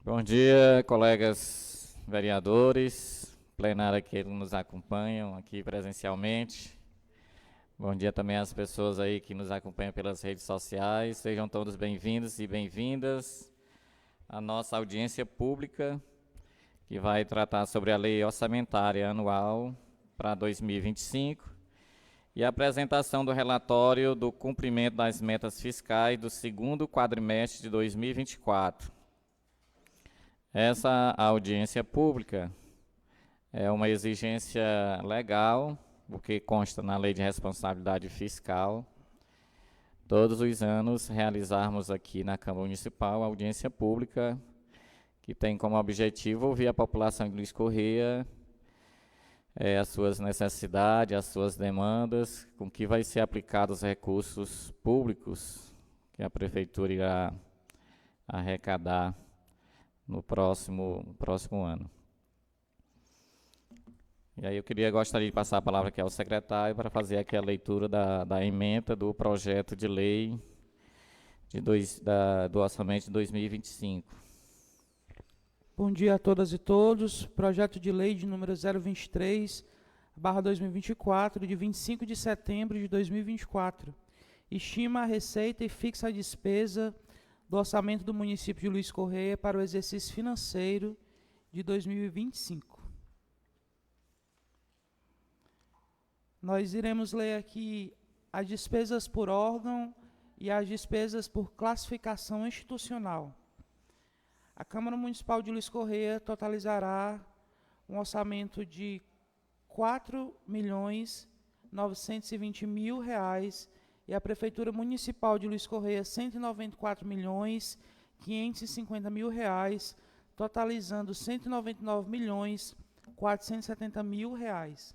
Bom dia, colegas vereadores, plenária que nos acompanham aqui presencialmente. Bom dia também às pessoas aí que nos acompanham pelas redes sociais. Sejam todos bem-vindos e bem-vindas à nossa audiência pública, que vai tratar sobre a Lei Orçamentária Anual para 2025 e a apresentação do relatório do cumprimento das metas fiscais do segundo quadrimestre de 2024. Essa audiência pública é uma exigência legal, porque consta na Lei de Responsabilidade Fiscal, todos os anos realizarmos aqui na Câmara Municipal a audiência pública, que tem como objetivo ouvir a população de Luiz Correia, as suas necessidades, as suas demandas, com que vai ser aplicados os recursos públicos que a Prefeitura irá arrecadar no próximo ano. E aí gostaria de passar a palavra aqui ao secretário para fazer aqui a leitura da ementa do projeto de lei do orçamento de 2025. Bom dia a todas e todos. Projeto de lei de número 023/2024, de 25 de setembro de 2024. Estima a receita e fixa a despesa do orçamento do município de Luiz Correia para o exercício financeiro de 2025. Nós iremos ler aqui as despesas por órgão e as despesas por classificação institucional. A Câmara Municipal de Luiz Correia totalizará um orçamento de R$ 4.920.000 e a Prefeitura Municipal de Luiz Correia R$ 194.550.000, totalizando R$ 199.470.000.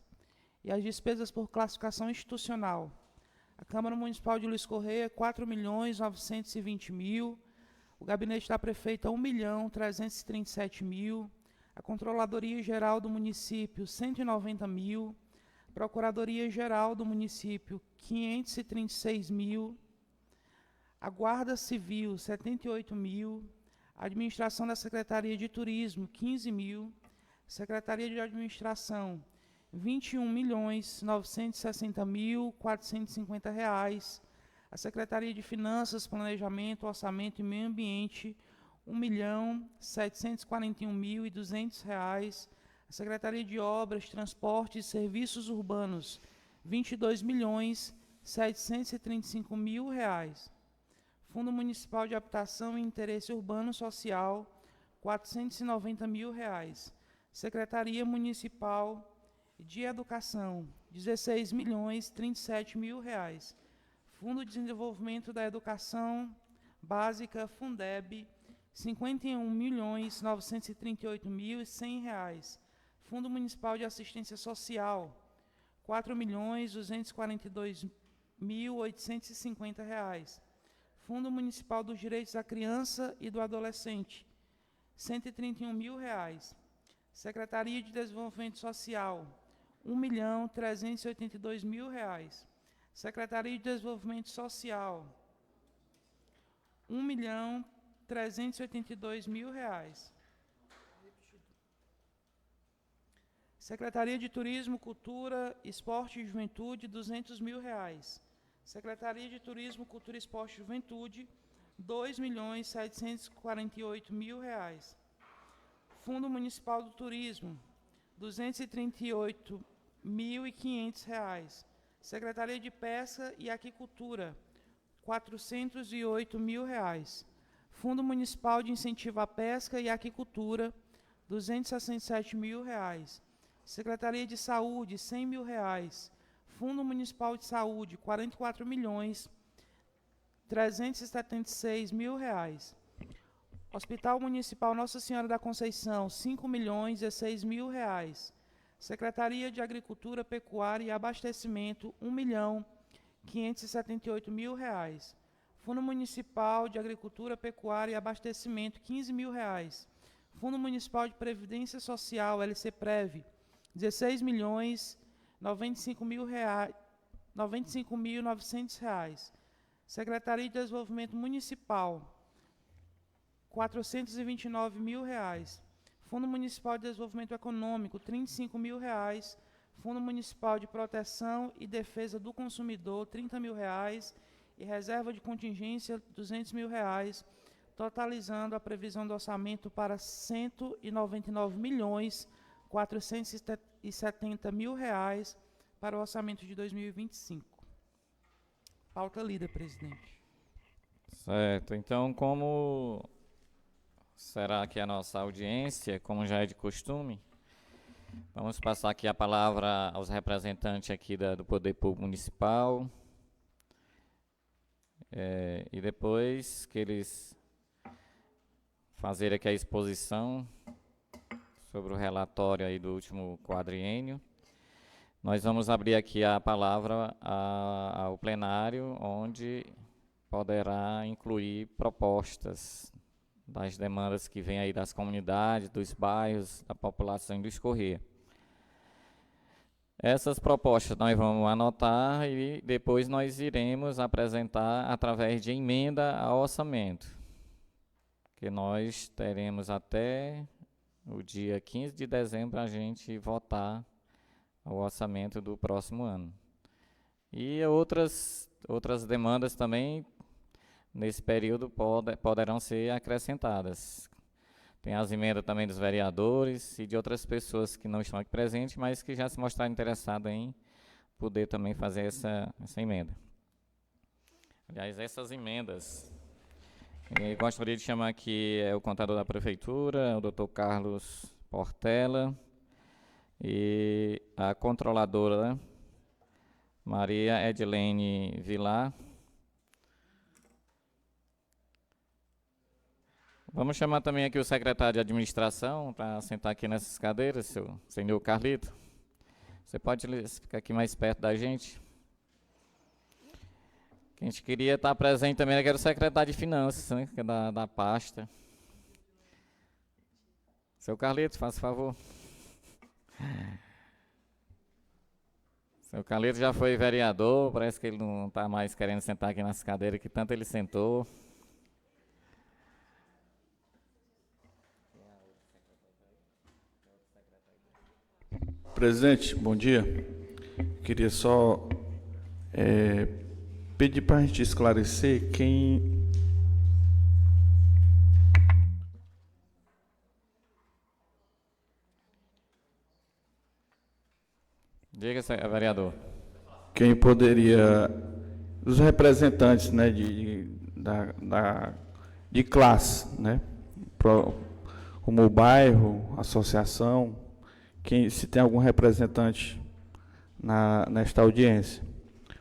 E as despesas por classificação institucional. A Câmara Municipal de Luiz Correia R$ 4.920.000, o Gabinete da Prefeita R$ 1.337.000, a Controladoria Geral do Município R$ 190.000, Procuradoria-Geral do Município, R$ 536.000, a Guarda Civil, R$ 78.000, a Administração da Secretaria de Turismo, R$ 15.000, Secretaria de Administração, R$ 21.960.450, a Secretaria de Finanças, Planejamento, Orçamento e Meio Ambiente, R$ 1.741.200, a Secretaria de Obras, Transportes e Serviços Urbanos, R$ 22.735.000. Fundo Municipal de Habitação e Interesse Urbano Social, R$ 490.000. Secretaria Municipal de Educação, R$ 16.037.000. Fundo de Desenvolvimento da Educação Básica, Fundeb, R$ 51.938.100. Fundo Municipal de Assistência Social, R$ 4.242.850. Fundo Municipal dos Direitos da Criança e do Adolescente, R$ 131.000. Secretaria de Desenvolvimento Social, R$ 1.382.000. Secretaria de Desenvolvimento Social, R$ 1.382.000. Secretaria de Turismo, Cultura, Esporte e Juventude, R$ 200.000. Secretaria de Turismo, Cultura, Esporte e Juventude, R$ 2.748.000. Fundo Municipal do Turismo, R$ 238.500. Secretaria de Pesca e Aquicultura, R$ 408.000. Fundo Municipal de Incentivo à Pesca e Aquicultura, R$ 267.000. Secretaria de Saúde, R$ 100.000. Fundo Municipal de Saúde, R$ 44.376.000. Hospital Municipal Nossa Senhora da Conceição, R$ 5.016.000. Secretaria de Agricultura, Pecuária e Abastecimento, R$ 1.578.000. Fundo Municipal de Agricultura, Pecuária e Abastecimento, R$ 15.000. Fundo Municipal de Previdência Social, LCPrev, R$ 16.095.900. Secretaria de Desenvolvimento Municipal, R$ 429.000. Fundo Municipal de Desenvolvimento Econômico, R$ 35.000. Fundo Municipal de Proteção e Defesa do Consumidor, R$ 30.000. E reserva de contingência, R$ 200.000, totalizando a previsão do orçamento para R$ 199.470.000 para o orçamento de 2025. Pauta lida, presidente. Certo. Então, como será que a nossa audiência, como já é de costume, vamos passar aqui a palavra aos representantes aqui do Poder Público Municipal. E depois que eles fazerem aqui a exposição sobre o relatório aí do último quadriênio, nós vamos abrir aqui a palavra ao plenário, onde poderá incluir propostas das demandas que vêm aí das comunidades, dos bairros, da população e do Escorrer. Essas propostas nós vamos anotar e depois nós iremos apresentar através de emenda ao orçamento, que nós teremos até o dia 15 de dezembro a gente votar o orçamento do próximo ano. E outras demandas também, nesse período, poderão ser acrescentadas. Tem as emendas também dos vereadores e de outras pessoas que não estão aqui presentes, mas que já se mostraram interessadas em poder também fazer essa emenda. Aliás, essas emendas, eu gostaria de chamar aqui o contador da Prefeitura, o Dr. Carlos Portela, e a controladora Maria Edilene Vilar. Vamos chamar também aqui o secretário de administração para sentar aqui nessas cadeiras, senhor Carlito. Você pode ficar aqui mais perto da gente? A gente queria estar presente também, era o secretário de finanças, né, que é da pasta. Seu Carlito, faça favor. Seu Carlito já foi vereador, parece que ele não está mais querendo sentar aqui nessa cadeira, que tanto ele sentou. Presidente, bom dia. Queria só pedir para a gente esclarecer quem... Diga, vereador. Quem poderia... Os representantes, né, de classe, né, como o bairro, associação... se tem algum representante nesta audiência,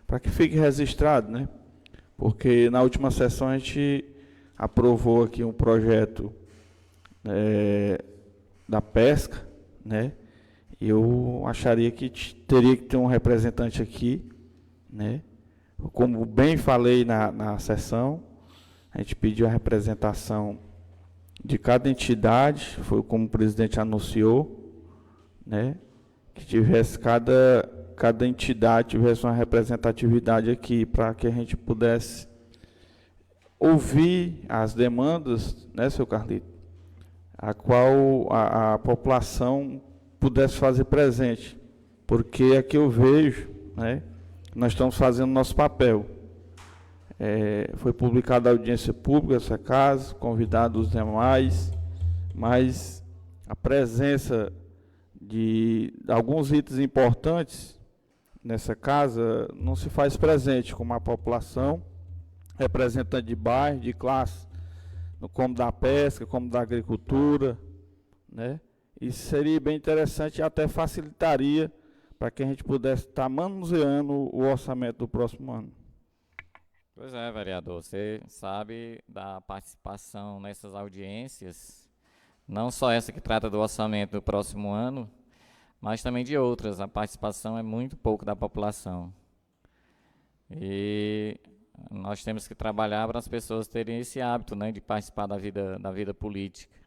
para que fique registrado, né? Porque na última sessão a gente aprovou aqui um projeto da pesca, né? E eu acharia que teria que ter um representante aqui, né? Como bem falei na sessão, a gente pediu a representação de cada entidade, foi como o presidente anunciou, né, que tivesse cada entidade tivesse uma representatividade aqui, para que a gente pudesse ouvir as demandas, né, seu Carlito, a qual a população pudesse fazer presente, porque aqui eu vejo, né, nós estamos fazendo nosso papel. Foi publicada a audiência pública essa casa, convidados os demais, mas a presença de alguns itens importantes nessa casa não se faz presente, como a população, representante de bairro, de classe, como da pesca, como da agricultura, né? Isso seria bem interessante e até facilitaria para que a gente pudesse estar manuseando o orçamento do próximo ano. Pois é, vereador, você sabe da participação nessas audiências, não só essa que trata do orçamento do próximo ano, mas também de outras. A participação é muito pouco da população. E nós temos que trabalhar para as pessoas terem esse hábito, né, de participar da vida política.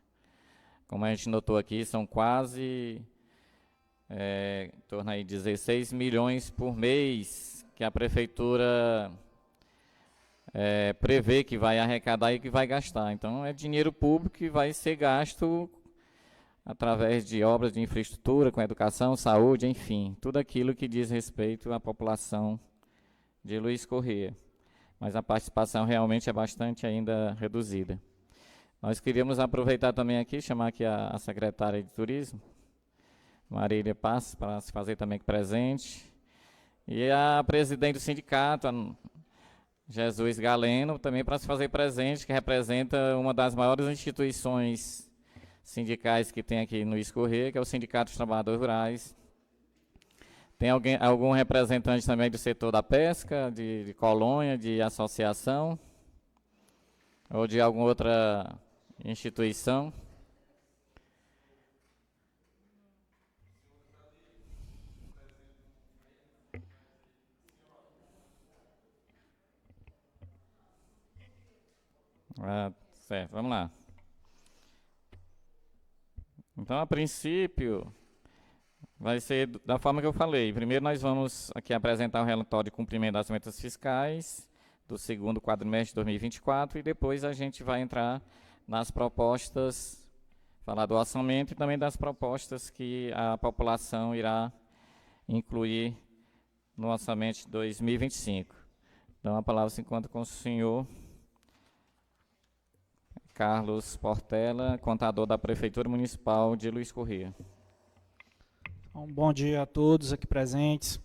Como a gente notou aqui, são quase em torno aí de 16 milhões por mês que a prefeitura prevê que vai arrecadar e que vai gastar. Então, é dinheiro público que vai ser gasto através de obras de infraestrutura, com educação, saúde, enfim, tudo aquilo que diz respeito à população de Luiz Corrêa. Mas a participação realmente é bastante ainda reduzida. Nós queríamos aproveitar também aqui, chamar aqui a secretária de Turismo, Marília Passos, para se fazer também presente, e a presidente do sindicato, a Jesus Galeno, também para se fazer presente, que representa uma das maiores instituições sindicais que tem aqui no Luiz Corrêa, que é o Sindicato dos Trabalhadores Rurais. Tem algum representante também do setor da pesca, de colônia, de associação, ou de alguma outra instituição? Certo, vamos lá. Então, a princípio, vai ser da forma que eu falei. Primeiro, nós vamos aqui apresentar o relatório de cumprimento das metas fiscais do segundo quadrimestre de 2024 e depois a gente vai entrar nas propostas, falar do orçamento e também das propostas que a população irá incluir no orçamento de 2025. Então, a palavra se encontra com o senhor Carlos Portela, contador da Prefeitura Municipal de Luiz Corrêa. Bom dia a todos aqui presentes.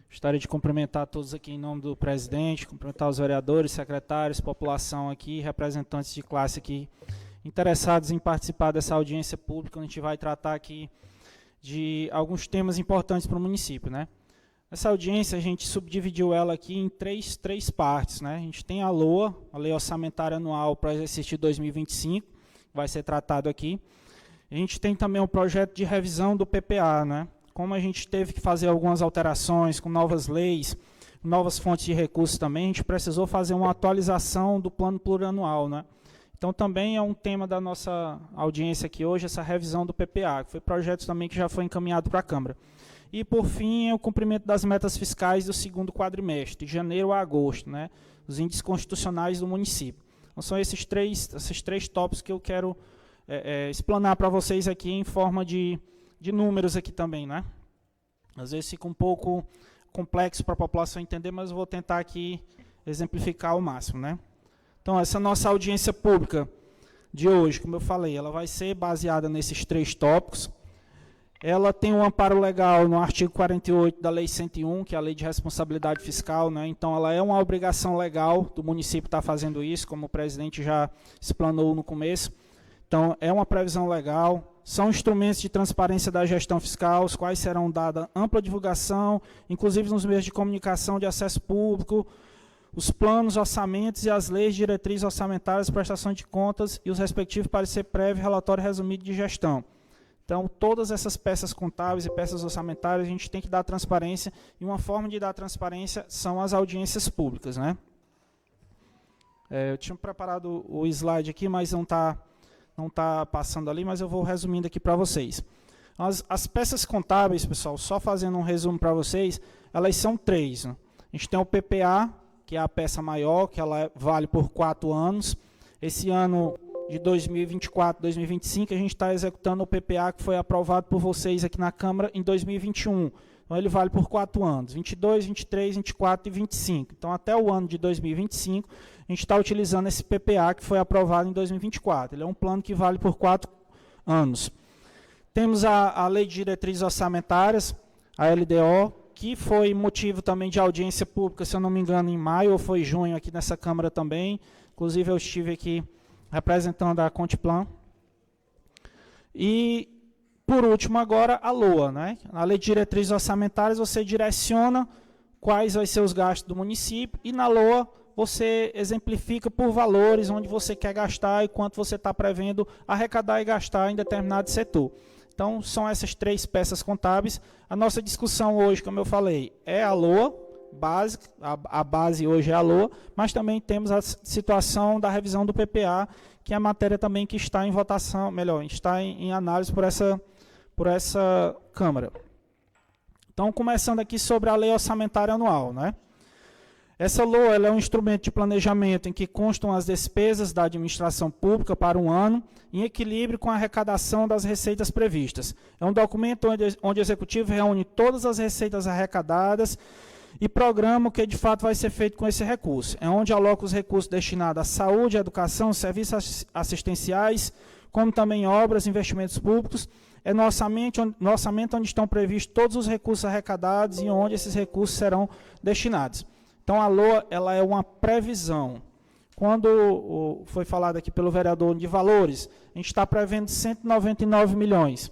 Gostaria de cumprimentar todos aqui em nome do presidente, cumprimentar os vereadores, secretários, população aqui, representantes de classe aqui, interessados em participar dessa audiência pública, onde a gente vai tratar aqui de alguns temas importantes para o município, né? Essa audiência, a gente subdividiu ela aqui em três partes, né? A gente tem a LOA, a Lei Orçamentária Anual para o exercício de 2025, que vai ser tratado aqui. A gente tem também o projeto de revisão do PPA, né? Como a gente teve que fazer algumas alterações com novas leis, novas fontes de recursos também, a gente precisou fazer uma atualização do plano plurianual, né? Então, também é um tema da nossa audiência aqui hoje, essa revisão do PPA, que foi projeto também que já foi encaminhado para a Câmara. E, por fim, é o cumprimento das metas fiscais do segundo quadrimestre, de janeiro a agosto, né? Os índices constitucionais do município. Então, são esses três tópicos que eu quero explanar para vocês aqui em forma de números aqui também, né? Às vezes fica um pouco complexo para a população entender, mas eu vou tentar aqui exemplificar ao máximo, né? Então, essa nossa audiência pública de hoje, como eu falei, ela vai ser baseada nesses três tópicos. Ela tem um amparo legal no artigo 48 da Lei 101, que é a Lei de Responsabilidade Fiscal, né? Então, ela é uma obrigação legal do município estar fazendo isso, como o presidente já explanou no começo. Então, é uma previsão legal. São instrumentos de transparência da gestão fiscal, os quais serão dada ampla divulgação, inclusive nos meios de comunicação de acesso público, os planos, orçamentos e as leis, diretrizes orçamentárias, prestação de contas e os respectivos parecer prévio e relatório resumido de gestão. Então, todas essas peças contábeis e peças orçamentárias, a gente tem que dar transparência, e uma forma de dar transparência são as audiências públicas, né? Eu tinha preparado o slide aqui, mas não está passando ali, mas eu vou resumindo aqui para vocês. As peças contábeis, pessoal, só fazendo um resumo para vocês, elas são três, né? A gente tem o PPA, que é a peça maior, que ela vale por 4 anos. Esse ano de 2024, 2025, a gente está executando o PPA que foi aprovado por vocês aqui na Câmara em 2021. Então, ele vale por 4 anos, 22, 23, 24 e 25. Então, até o ano de 2025, a gente está utilizando esse PPA que foi aprovado em 2024. Ele é um plano que vale por 4 anos. Temos a Lei de Diretrizes Orçamentárias, a LDO, que foi motivo também de audiência pública, se eu não me engano, em maio ou foi junho aqui nessa Câmara também. Inclusive, eu estive aqui representando a Contiplan. E, por último, agora, a LOA, né? Na Lei de Diretrizes Orçamentárias, você direciona quais vão ser os gastos do município, e na LOA você exemplifica por valores onde você quer gastar e quanto você está prevendo arrecadar e gastar em determinado setor. Então, são essas três peças contábeis. A nossa discussão hoje, como eu falei, é a LOA básica, a base hoje é a LOA, mas também temos a situação da revisão do PPA, que é a matéria também que está em votação, melhor, está em análise por essa Câmara. Então, começando aqui sobre a Lei Orçamentária Anual, né? Essa LOA ela é um instrumento de planejamento em que constam as despesas da administração pública para um ano, em equilíbrio com a arrecadação das receitas previstas. É um documento onde o Executivo reúne todas as receitas arrecadadas e programa o que de fato vai ser feito com esse recurso. É onde aloca os recursos destinados à saúde, à educação, serviços assistenciais, como também obras, investimentos públicos. É no orçamento onde estão previstos todos os recursos arrecadados e onde esses recursos serão destinados. Então, a LOA ela é uma previsão. Quando foi falado aqui pelo vereador de valores, a gente está prevendo 199 milhões.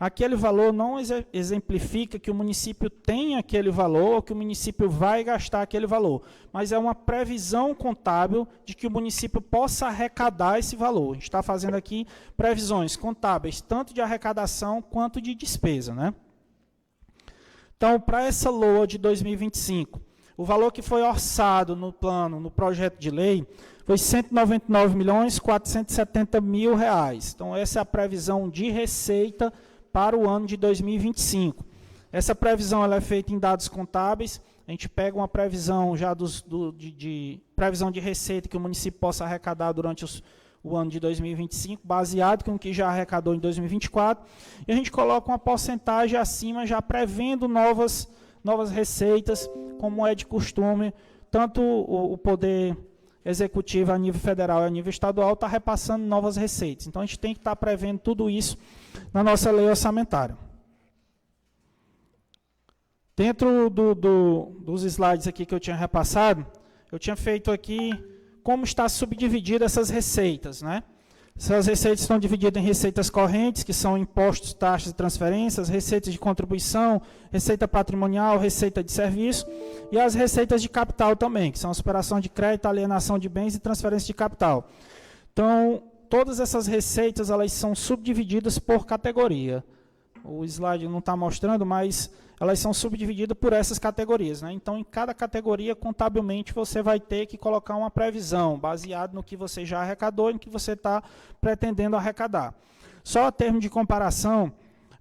Aquele valor não exemplifica que o município tem aquele valor ou que o município vai gastar aquele valor, mas é uma previsão contábil de que o município possa arrecadar esse valor. A gente está fazendo aqui previsões contábeis, tanto de arrecadação quanto de despesa, né? Então, para essa LOA de 2025, o valor que foi orçado no plano, no projeto de lei, foi R$ 199.470.000. Então, essa é a previsão de receita para o ano de 2025. Essa previsão ela é feita em dados contábeis. A gente pega uma previsão já previsão de receita que o município possa arrecadar durante o ano de 2025, baseado com o que já arrecadou em 2024, e a gente coloca uma porcentagem acima, já prevendo novas receitas, como é de costume. Tanto o Poder Executivo a nível federal e a nível estadual está repassando novas receitas. Então, a gente tem que estar prevendo tudo isso na nossa lei orçamentária. Dentro dos slides aqui que eu tinha repassado, eu tinha feito aqui como está subdividida essas receitas, né? Essas receitas estão divididas em receitas correntes, que são impostos, taxas e transferências, receitas de contribuição, receita patrimonial, receita de serviço, e as receitas de capital também, que são as operações de crédito, alienação de bens e transferência de capital. Então, todas essas receitas elas são subdivididas por categoria. O slide não está mostrando, mas elas são subdivididas por essas categorias, né? Então, em cada categoria, contabilmente, você vai ter que colocar uma previsão, baseado no que você já arrecadou e no que você está pretendendo arrecadar. Só a termo de comparação,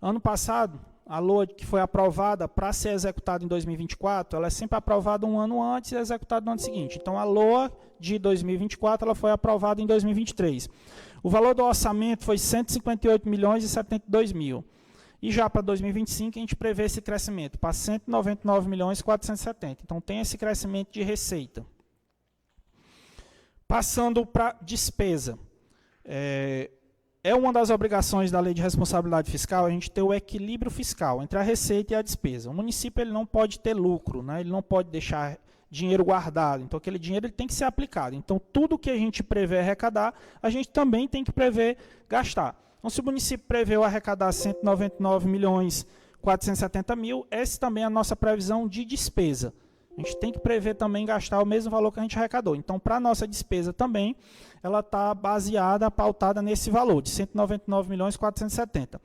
ano passado, a LOA que foi aprovada para ser executada em 2024, ela é sempre aprovada um ano antes e executada no ano seguinte. Então, a LOA de 2024 ela foi aprovada em 2023. O valor do orçamento foi R$ 158.072.000. E já para 2025, a gente prevê esse crescimento para R$ 199.470.000. Então, tem esse crescimento de receita. Passando para despesa. É uma das obrigações da Lei de Responsabilidade Fiscal a gente ter o equilíbrio fiscal entre a receita e a despesa. O município ele não pode ter lucro, né? Ele não pode deixar dinheiro guardado. Então, aquele dinheiro ele tem que ser aplicado. Então, tudo que a gente prevê arrecadar, a gente também tem que prever gastar. Então, se o município prevê arrecadar R$ 199.470.000, essa também é a nossa previsão de despesa. A gente tem que prever também gastar o mesmo valor que a gente arrecadou. Então, para a nossa despesa também, ela está baseada, pautada nesse valor, de R$ 199.470.000.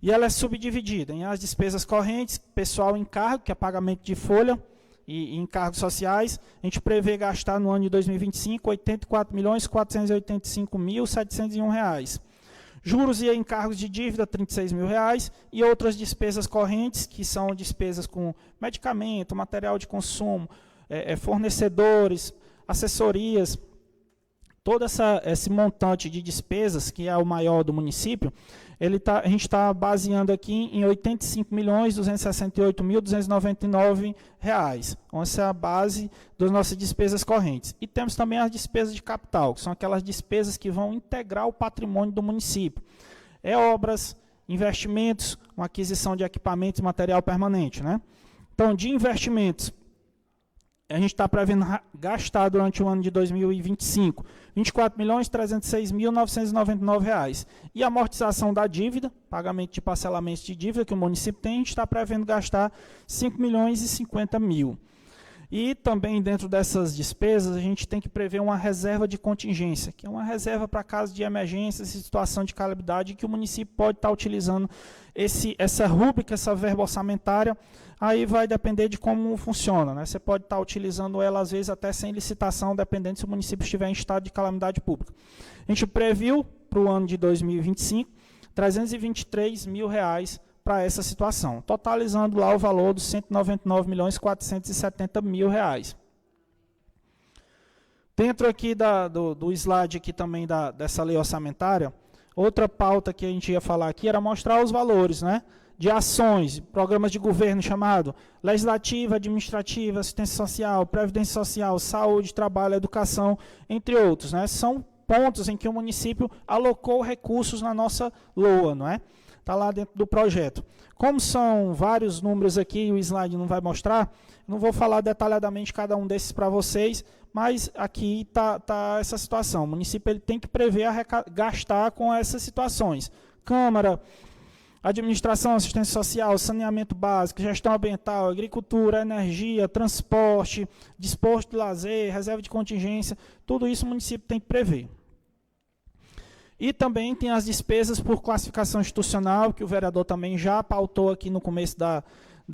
E ela é subdividida em as despesas correntes, pessoal encargo, que é pagamento de folha, e encargos sociais. A gente prevê gastar no ano de 2025 R$ 84.485.701. Juros e encargos de dívida, R$ 36.000, e outras despesas correntes, que são despesas com medicamento, material de consumo, fornecedores, assessorias. Todo esse montante de despesas, que é o maior do município, a gente está baseando aqui em R$ 85.268.299. Então, essa é a base das nossas despesas correntes. E temos também as despesas de capital, que são aquelas despesas que vão integrar o patrimônio do município. Obras, investimentos, uma aquisição de equipamentos e material permanente, né? Então, de investimentos, a gente está prevendo gastar durante o ano de 2025 R$ 24.306.999. E a amortização da dívida, pagamento de parcelamentos de dívida que o município tem, a gente está prevendo gastar R$ 5.050.000. E também dentro dessas despesas, a gente tem que prever uma reserva de contingência, que é uma reserva para casos de emergência, situação de calamidade, que o município pode estar utilizando essa rúbrica, essa verba orçamentária. Aí vai depender de como funciona, né? Você pode estar utilizando ela, às vezes, até sem licitação, dependendo se o município estiver em estado de calamidade pública. A gente previu, para o ano de 2025, R$ 323.000 para essa situação, totalizando lá o valor dos R$ 199.470.000. Dentro aqui do slide aqui também dessa lei orçamentária, outra pauta que a gente ia falar aqui era mostrar os valores, né, de ações, programas de governo chamado legislativa, administrativa, assistência social, previdência social, saúde, trabalho, educação, entre outros, né? São pontos em que o município alocou recursos na nossa LOA, não é? Está lá dentro do projeto. Como são vários números aqui, o slide não vai mostrar, não vou falar detalhadamente cada um desses para vocês, mas aqui está essa situação. O município ele tem que prever gastar com essas situações. Câmara, administração, assistência social, saneamento básico, gestão ambiental, agricultura, energia, transporte, desporto de lazer, reserva de contingência, tudo isso o município tem que prever. E também tem as despesas por classificação institucional, que o vereador também já pautou aqui no começo da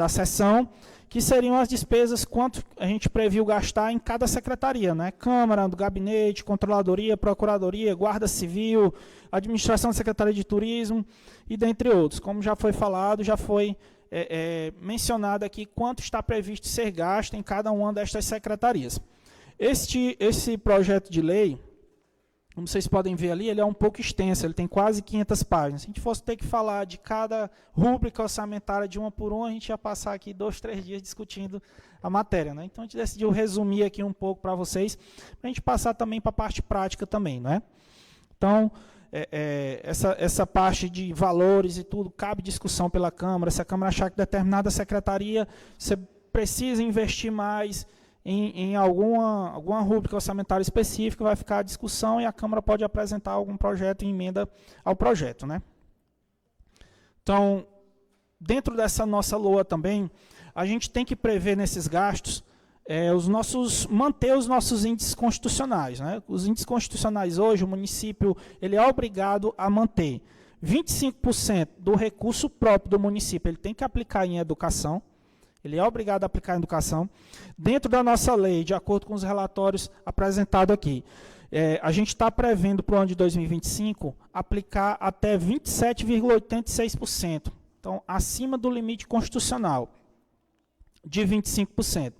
sessão, que seriam as despesas quanto a gente previu gastar em cada secretaria, né? Câmara, do Gabinete, Controladoria, Procuradoria, Guarda Civil, Administração da Secretaria de Turismo e dentre outros. Como já foi falado, já foi mencionado aqui quanto está previsto ser gasto em cada uma destas secretarias. Esse projeto de lei, como vocês podem ver ali, ele é um pouco extenso, ele tem quase 500 páginas. Se a gente fosse ter que falar de cada rúbrica orçamentária de uma por uma, a gente ia passar aqui 2, 3 dias discutindo a matéria, né? Então a gente decidiu resumir aqui um pouco para vocês, para a gente passar também para a parte prática também, né? Então, essa parte de valores e tudo, cabe discussão pela Câmara. Se a Câmara achar que determinada secretaria você precisa investir mais em alguma rúbrica orçamentária específica, vai ficar a discussão e a Câmara pode apresentar algum projeto em emenda ao projeto, né? Então, dentro dessa nossa LOA também, a gente tem que prever nesses gastos manter os nossos índices constitucionais, né? Os índices constitucionais hoje, o município ele é obrigado a manter 25% do recurso próprio do município, ele tem que aplicar em educação. Ele é obrigado a aplicar em educação. Dentro da nossa lei, de acordo com os relatórios apresentados aqui, a gente está prevendo para o ano de 2025 aplicar até 27,86%. Então, acima do limite constitucional de 25%.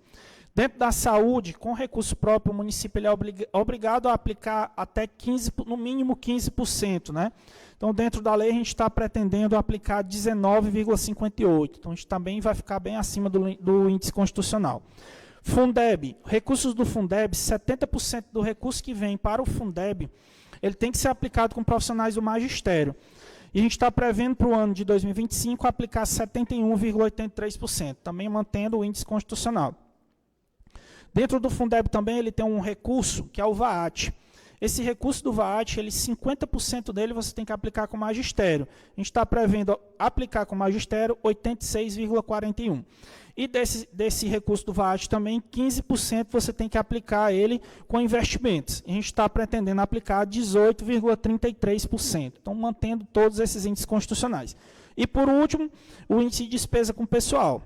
Dentro da saúde, com recurso próprio, o município ele é obrigado a aplicar até 15%, no mínimo 15%, né? Então, dentro da lei, a gente está pretendendo aplicar 19,58%. Então, a gente também vai ficar bem acima do índice constitucional. Fundeb, recursos do Fundeb, 70% do recurso que vem para o Fundeb, ele tem que ser aplicado com profissionais do magistério. E a gente está prevendo para o ano de 2025 aplicar 71,83%, também mantendo o índice constitucional. Dentro do Fundeb também ele tem um recurso, que é o VAAT. Esse recurso do VAAT, 50% dele você tem que aplicar com magistério. A gente está prevendo aplicar com magistério 86,41%. E desse recurso do VAAT também, 15% você tem que aplicar ele com investimentos. A gente está pretendendo aplicar 18,33%. Então, mantendo todos esses índices constitucionais. E, por último, o índice de despesa com pessoal.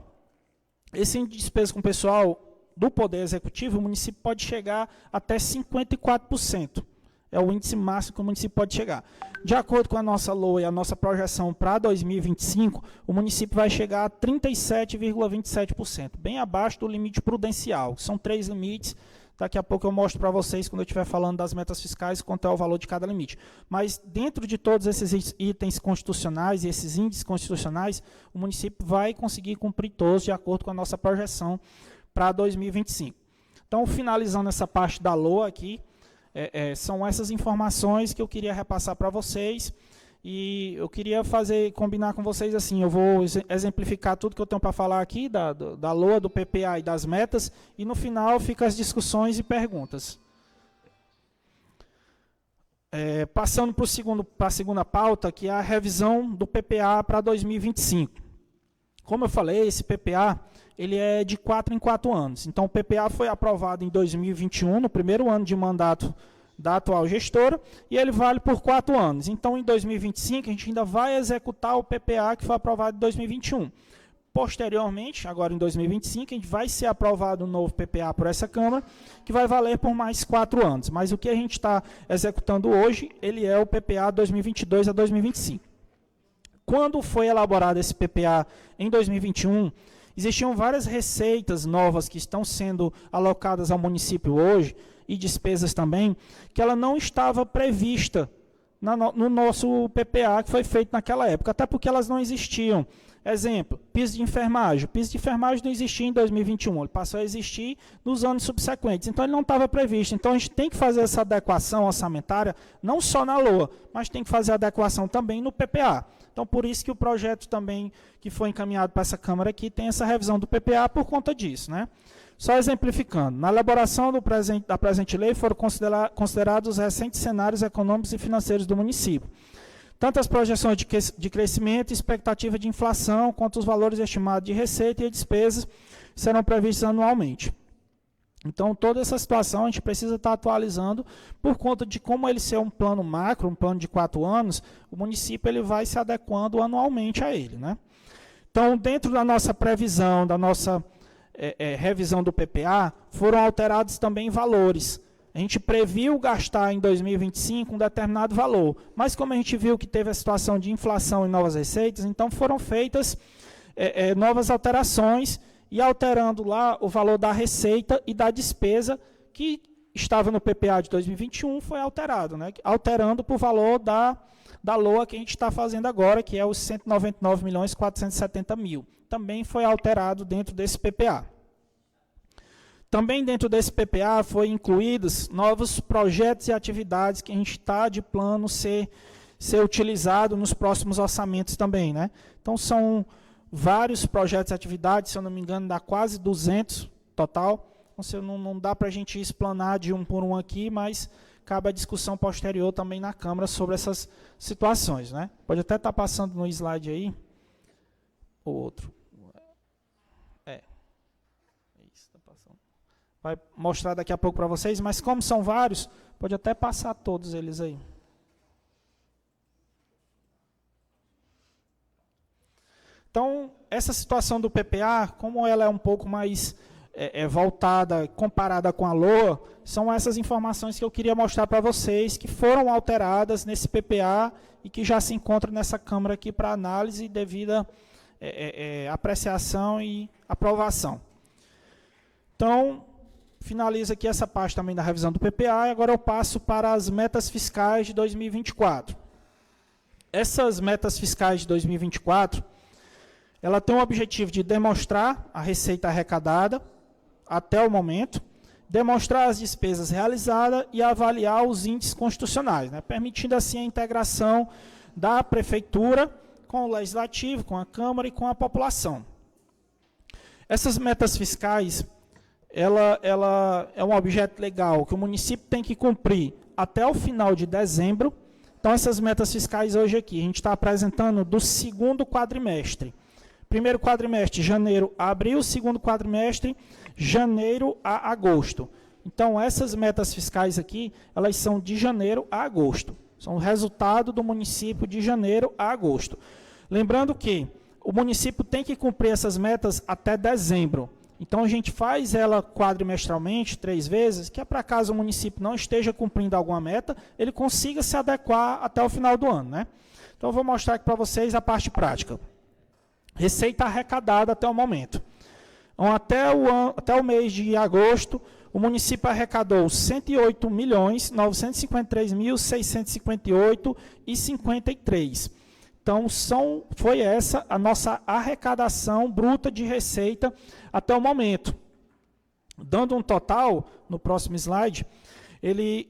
Esse índice de despesa com pessoal do Poder Executivo, o município pode chegar até 54%. É o índice máximo que o município pode chegar. De acordo com a nossa LOA e a nossa projeção para 2025, o município vai chegar a 37,27%, bem abaixo do limite prudencial. São 3 limites, daqui a pouco eu mostro para vocês, quando eu estiver falando das metas fiscais, quanto é o valor de cada limite. Mas dentro de todos esses itens constitucionais e esses índices constitucionais, o município vai conseguir cumprir todos de acordo com a nossa projeção para 2025. Então, finalizando essa parte da LOA aqui, são essas informações que eu queria repassar para vocês, e eu queria combinar com vocês assim, eu vou exemplificar tudo que eu tenho para falar aqui, da LOA, do PPA e das metas, e no final ficam as discussões e perguntas. Passando para a segunda pauta, que é a revisão do PPA para 2025. Como eu falei, esse PPA ele é de 4 em 4 anos. Então, o PPA foi aprovado em 2021, no primeiro ano de mandato da atual gestora, e ele vale por 4 anos. Então, em 2025, a gente ainda vai executar o PPA que foi aprovado em 2021. Posteriormente, agora em 2025, a gente vai ser aprovado um novo PPA por essa Câmara, que vai valer por mais 4 anos. Mas o que a gente está executando hoje, ele é o PPA 2022 a 2025. Quando foi elaborado esse PPA em 2021, existiam várias receitas novas que estão sendo alocadas ao município hoje, e despesas também, que ela não estava prevista no nosso PPA que foi feito naquela época, até porque elas não existiam. Exemplo, piso de enfermagem. O piso de enfermagem não existia em 2021, ele passou a existir nos anos subsequentes, então ele não estava previsto. Então a gente tem que fazer essa adequação orçamentária, não só na LOA, mas tem que fazer a adequação também no PPA. Então por isso que o projeto também que foi encaminhado para essa Câmara aqui tem essa revisão do PPA por conta disso, né? Só exemplificando, na elaboração da presente lei foram considerados os recentes cenários econômicos e financeiros do município. Tanto as projeções de crescimento e expectativa de inflação, quanto os valores estimados de receita e despesas serão previstos anualmente. Então, toda essa situação a gente precisa estar atualizando por conta de como ele ser um plano macro, um plano de 4 anos, o município ele vai se adequando anualmente a ele, né? Então, dentro da nossa previsão, da nossa revisão do PPA, foram alterados também valores. A gente previu gastar em 2025 um determinado valor, mas como a gente viu que teve a situação de inflação e novas receitas, então foram feitas novas alterações e alterando lá o valor da receita e da despesa que estava no PPA de 2021 foi alterado, né? Alterando para o valor da LOA que a gente está fazendo agora, que é os 199.470.000. Também foi alterado dentro desse PPA. Também dentro desse PPA foi incluídos novos projetos e atividades que a gente está de plano ser utilizado nos próximos orçamentos também, né? Então são vários projetos e atividades, se eu não me engano, dá quase 200 total. Então, não dá para a gente explanar de um por um aqui, mas cabe a discussão posterior também na Câmara sobre essas situações, né? Pode até estar passando no slide aí, ou outro. Isso, está passando. Vai mostrar daqui a pouco para vocês, mas como são vários, pode até passar todos eles aí. Então, essa situação do PPA, como ela é um pouco mais voltada, comparada com a LOA, são essas informações que eu queria mostrar para vocês, que foram alteradas nesse PPA e que já se encontram nessa Câmara aqui para análise devida apreciação e aprovação. Então, finalizo aqui essa parte também da revisão do PPA e agora eu passo para as metas fiscais de 2024. Essas metas fiscais de 2024, ela tem o objetivo de demonstrar a receita arrecadada até o momento, demonstrar as despesas realizadas e avaliar os índices constitucionais, né, permitindo assim a integração da Prefeitura com o Legislativo, com a Câmara e com a população. Essas metas fiscais, ela é um objeto legal que o município tem que cumprir até o final de dezembro. Então, essas metas fiscais hoje aqui, a gente está apresentando do segundo quadrimestre. Primeiro quadrimestre, janeiro a abril, segundo quadrimestre, janeiro a agosto. Então, essas metas fiscais aqui, elas são de janeiro a agosto. São o resultado do município de janeiro a agosto. Lembrando que o município tem que cumprir essas metas até dezembro. Então, a gente faz ela quadrimestralmente, 3 vezes, que é para caso o município não esteja cumprindo alguma meta, ele consiga se adequar até o final do ano, né? Então, eu vou mostrar aqui para vocês a parte prática. Receita arrecadada até o momento. Então, até o mês de agosto, o município arrecadou R$ 108.953.658,53. Então, foi essa a nossa arrecadação bruta de receita até o momento. Dando um total, no próximo slide,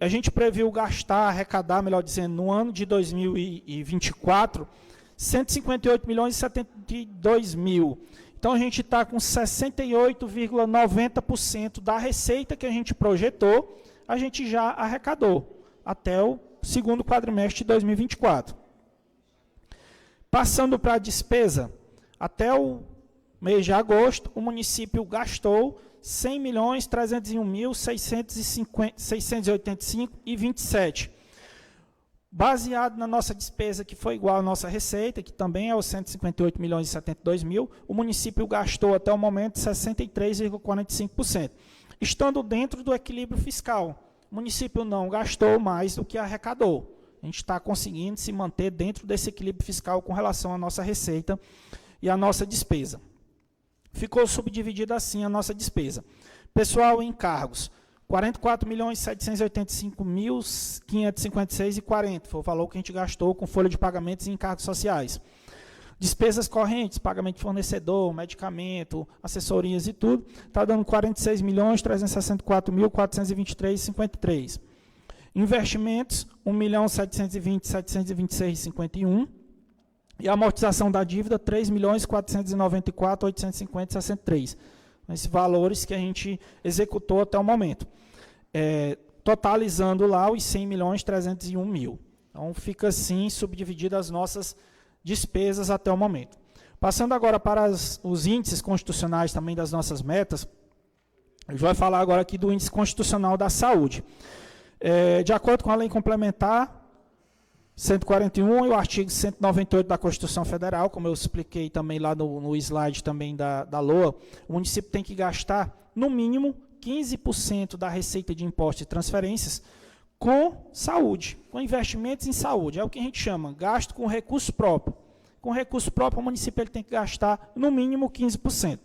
a gente previu arrecadar, melhor dizendo, no ano de 2024, 158.072.000. Então, a gente está com 68,90% da receita que a gente projetou, a gente já arrecadou até o segundo quadrimestre de 2024. Passando para a despesa, até o mês de agosto, o município gastou R$ 100.301.685,27. Baseado na nossa despesa, que foi igual à nossa receita, que também é os 158.072.000, o município gastou até o momento 63,45%. Estando dentro do equilíbrio fiscal, o município não gastou mais do que arrecadou. A gente está conseguindo se manter dentro desse equilíbrio fiscal com relação à nossa receita e à nossa despesa. Ficou subdividida assim a nossa despesa. Pessoal e encargos, R$ 44.785.556,40 foi o valor que a gente gastou com folha de pagamentos e encargos sociais. Despesas correntes, pagamento de fornecedor, medicamento, assessorias e tudo, está dando 46.364.423,53. Investimentos, 1.720.726,51. E a amortização da dívida, 3.494.850,63. Esses valores que a gente executou até o momento. Totalizando lá os 100.301.000. Então, fica assim subdivididas as nossas despesas até o momento. Passando agora para os índices constitucionais também das nossas metas, a gente vai falar agora aqui do índice constitucional da saúde. De acordo com a lei complementar 141 e o artigo 198 da Constituição Federal, como eu expliquei também lá no slide também da LOA, o município tem que gastar, no mínimo, 15% da receita de impostos e transferências com saúde, com investimentos em saúde. É o que a gente chama, gasto com recurso próprio. Com recurso próprio, o município ele tem que gastar, no mínimo, 15%.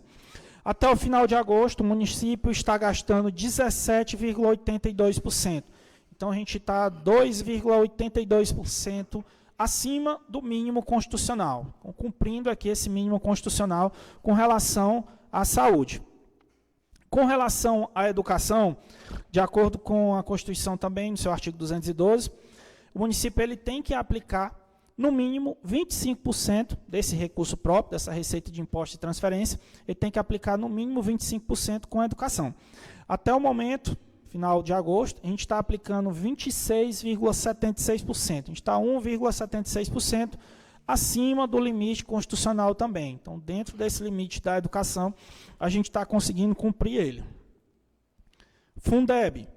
Até o final de agosto, o município está gastando 17,82%. Então, a gente está 2,82% acima do mínimo constitucional, cumprindo aqui esse mínimo constitucional com relação à saúde. Com relação à educação, de acordo com a Constituição também, no seu artigo 212, o município ele tem que aplicar, no mínimo, 25% desse recurso próprio, dessa receita de imposto e transferência, ele tem que aplicar, no mínimo, 25% com a educação. Até o momento, final de agosto, a gente está aplicando 26,76%. A gente está 1,76% acima do limite constitucional também. Então, dentro desse limite da educação, a gente está conseguindo cumprir ele. Fundeb,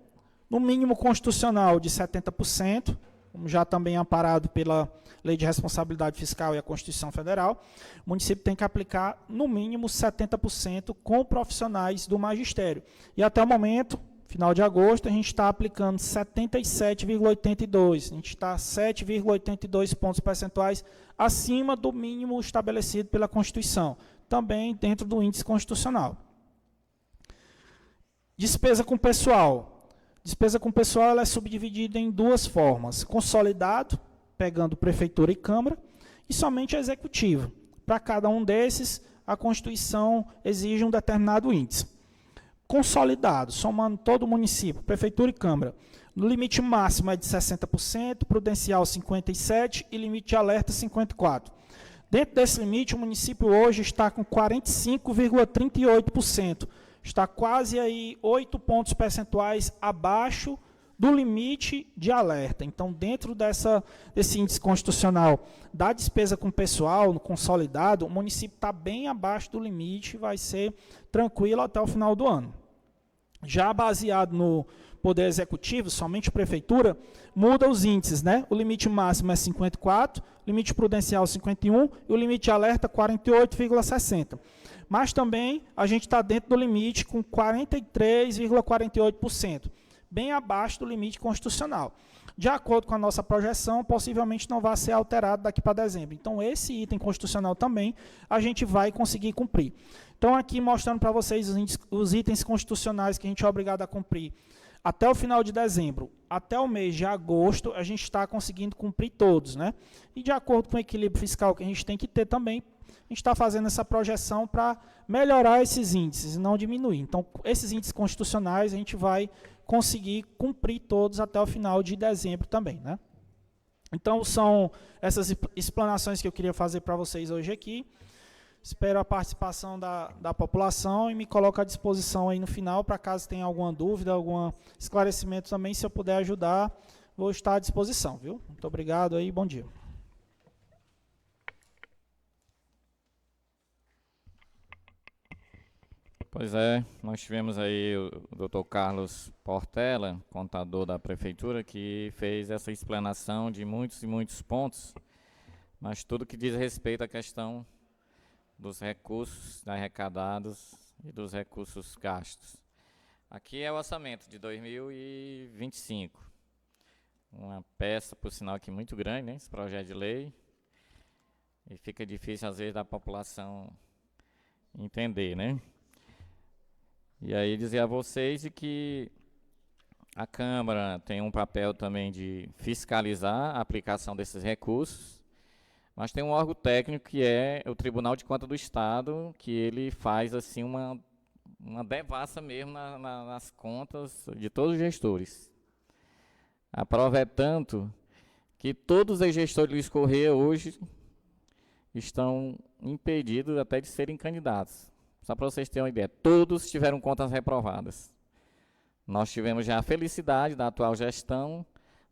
no mínimo constitucional de 70%, como já também amparado pela Lei de Responsabilidade Fiscal e a Constituição Federal, o município tem que aplicar, no mínimo, 70% com profissionais do magistério. E até o momento, final de agosto, a gente está aplicando 77,82%. A gente está 7,82 pontos percentuais acima do mínimo estabelecido pela Constituição, também dentro do índice constitucional. Despesa com pessoal. Despesa com pessoal ela é subdividida em duas formas. Consolidado, pegando prefeitura e câmara, e somente executivo. Para cada um desses, a Constituição exige um determinado índice. Consolidado, somando todo o município, prefeitura e câmara, no limite máximo é de 60%, prudencial 57% e limite de alerta 54%. Dentro desse limite, o município hoje está com 45,38%. Está quase aí 8 pontos percentuais abaixo do limite de alerta. Então, dentro desse índice constitucional da despesa com pessoal, no consolidado, o município está bem abaixo do limite, vai ser tranquilo até o final do ano. Já baseado no Poder Executivo, somente a Prefeitura, muda os índices, né? O limite máximo é 54, limite prudencial 51 e o limite de alerta 48,60. Mas também a gente está dentro do limite com 43,48%, bem abaixo do limite constitucional. De acordo com a nossa projeção, possivelmente não vai ser alterado daqui para dezembro. Então, esse item constitucional também a gente vai conseguir cumprir. Então, aqui mostrando para vocês os itens constitucionais que a gente é obrigado a cumprir. Até o final de dezembro, até o mês de agosto, a gente está conseguindo cumprir todos, né? E de acordo com o equilíbrio fiscal que a gente tem que ter também, a gente está fazendo essa projeção para melhorar esses índices e não diminuir. Então, esses índices constitucionais a gente vai conseguir cumprir todos até o final de dezembro também, né? Então, são essas explanações que eu queria fazer para vocês hoje aqui. Espero a participação da população e me coloco à disposição aí no final, para caso tenha alguma dúvida, algum esclarecimento também, se eu puder ajudar, vou estar à disposição, viu? Muito obrigado aí, bom dia. Pois é, nós tivemos aí o Dr. Carlos Portela, contador da Prefeitura, que fez essa explanação de muitos e muitos pontos, mas tudo que diz respeito à questão dos recursos arrecadados e dos recursos gastos. Aqui é o orçamento de 2025. Uma peça, por sinal, aqui muito grande, né, esse projeto de lei. E fica difícil, às vezes, da população entender, né? E aí dizer a vocês de que A Câmara tem um papel também de fiscalizar a aplicação desses recursos, mas tem um órgão técnico que é o Tribunal de Contas do Estado, que ele faz assim uma devassa mesmo nas contas de todos os gestores. A prova é tanto que todos os gestores do Luiz Correia hoje estão impedidos até de serem candidatos. Só para vocês terem uma ideia, todos tiveram contas reprovadas. Nós tivemos já a felicidade da atual gestão,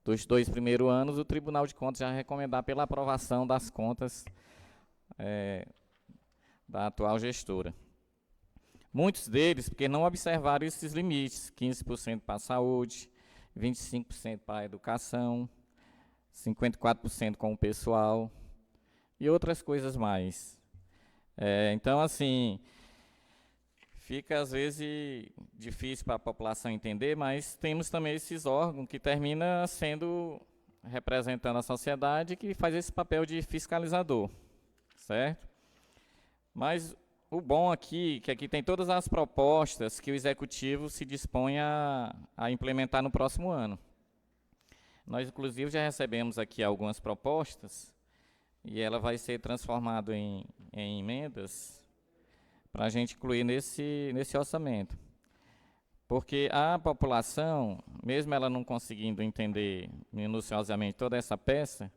dos 2 primeiros anos, o Tribunal de Contas já recomendar pela aprovação das contas da atual gestora. Muitos deles, porque não observaram esses limites, 15% para a saúde, 25% para a educação, 54% com o pessoal e outras coisas mais. Então, assim, fica às vezes difícil para a população entender, mas temos também esses órgãos que termina representando a sociedade, que faz esse papel de fiscalizador, certo? Mas o bom aqui, que aqui tem todas as propostas que o Executivo se dispõe a implementar no próximo ano. Nós, inclusive, já recebemos aqui algumas propostas, e ela vai ser transformada em emendas para a gente incluir nesse orçamento. Porque a população, mesmo ela não conseguindo entender minuciosamente toda essa peça,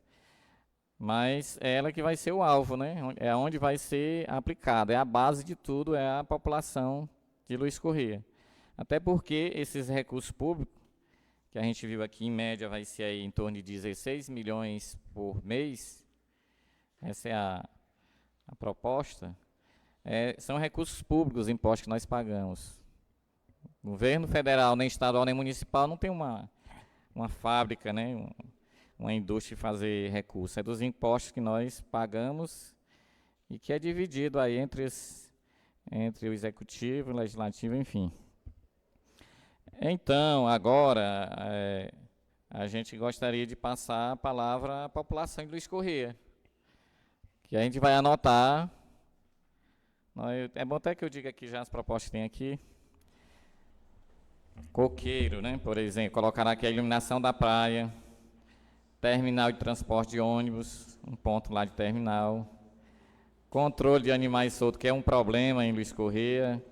mas é ela que vai ser o alvo, né? É onde vai ser aplicado, é a base de tudo, é a população de Luiz Correia. Até porque esses recursos públicos, que a gente viu aqui, em média, vai ser aí em torno de 16 milhões por mês, essa é a proposta, são recursos públicos, impostos que nós pagamos. O governo federal, nem estadual, nem municipal, não tem uma fábrica, né? Uma indústria de fazer recursos. É dos impostos que nós pagamos e que é dividido aí entre o executivo, o legislativo, enfim. Então, agora, a gente gostaria de passar a palavra à população de Luiz Correia, que a gente vai anotar. É bom até que eu diga aqui já as propostas que tem aqui. Coqueiro, né, por exemplo, colocar aqui a iluminação da praia, terminal de transporte de ônibus, um ponto lá de terminal, controle de animais soltos, que é um problema em Luiz Correia,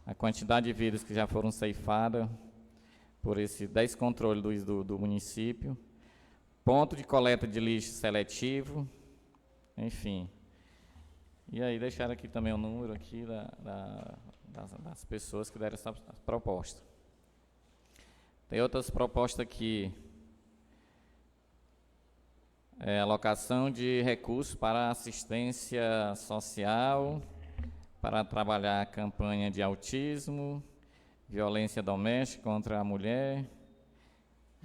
a quantidade de vidas que já foram ceifadas por esse descontrole do município, ponto de coleta de lixo seletivo, enfim. E aí deixaram aqui também o número aqui das pessoas que deram essa proposta. Tem outras propostas aqui. Alocação de recursos para assistência social, para trabalhar a campanha de autismo, violência doméstica contra a mulher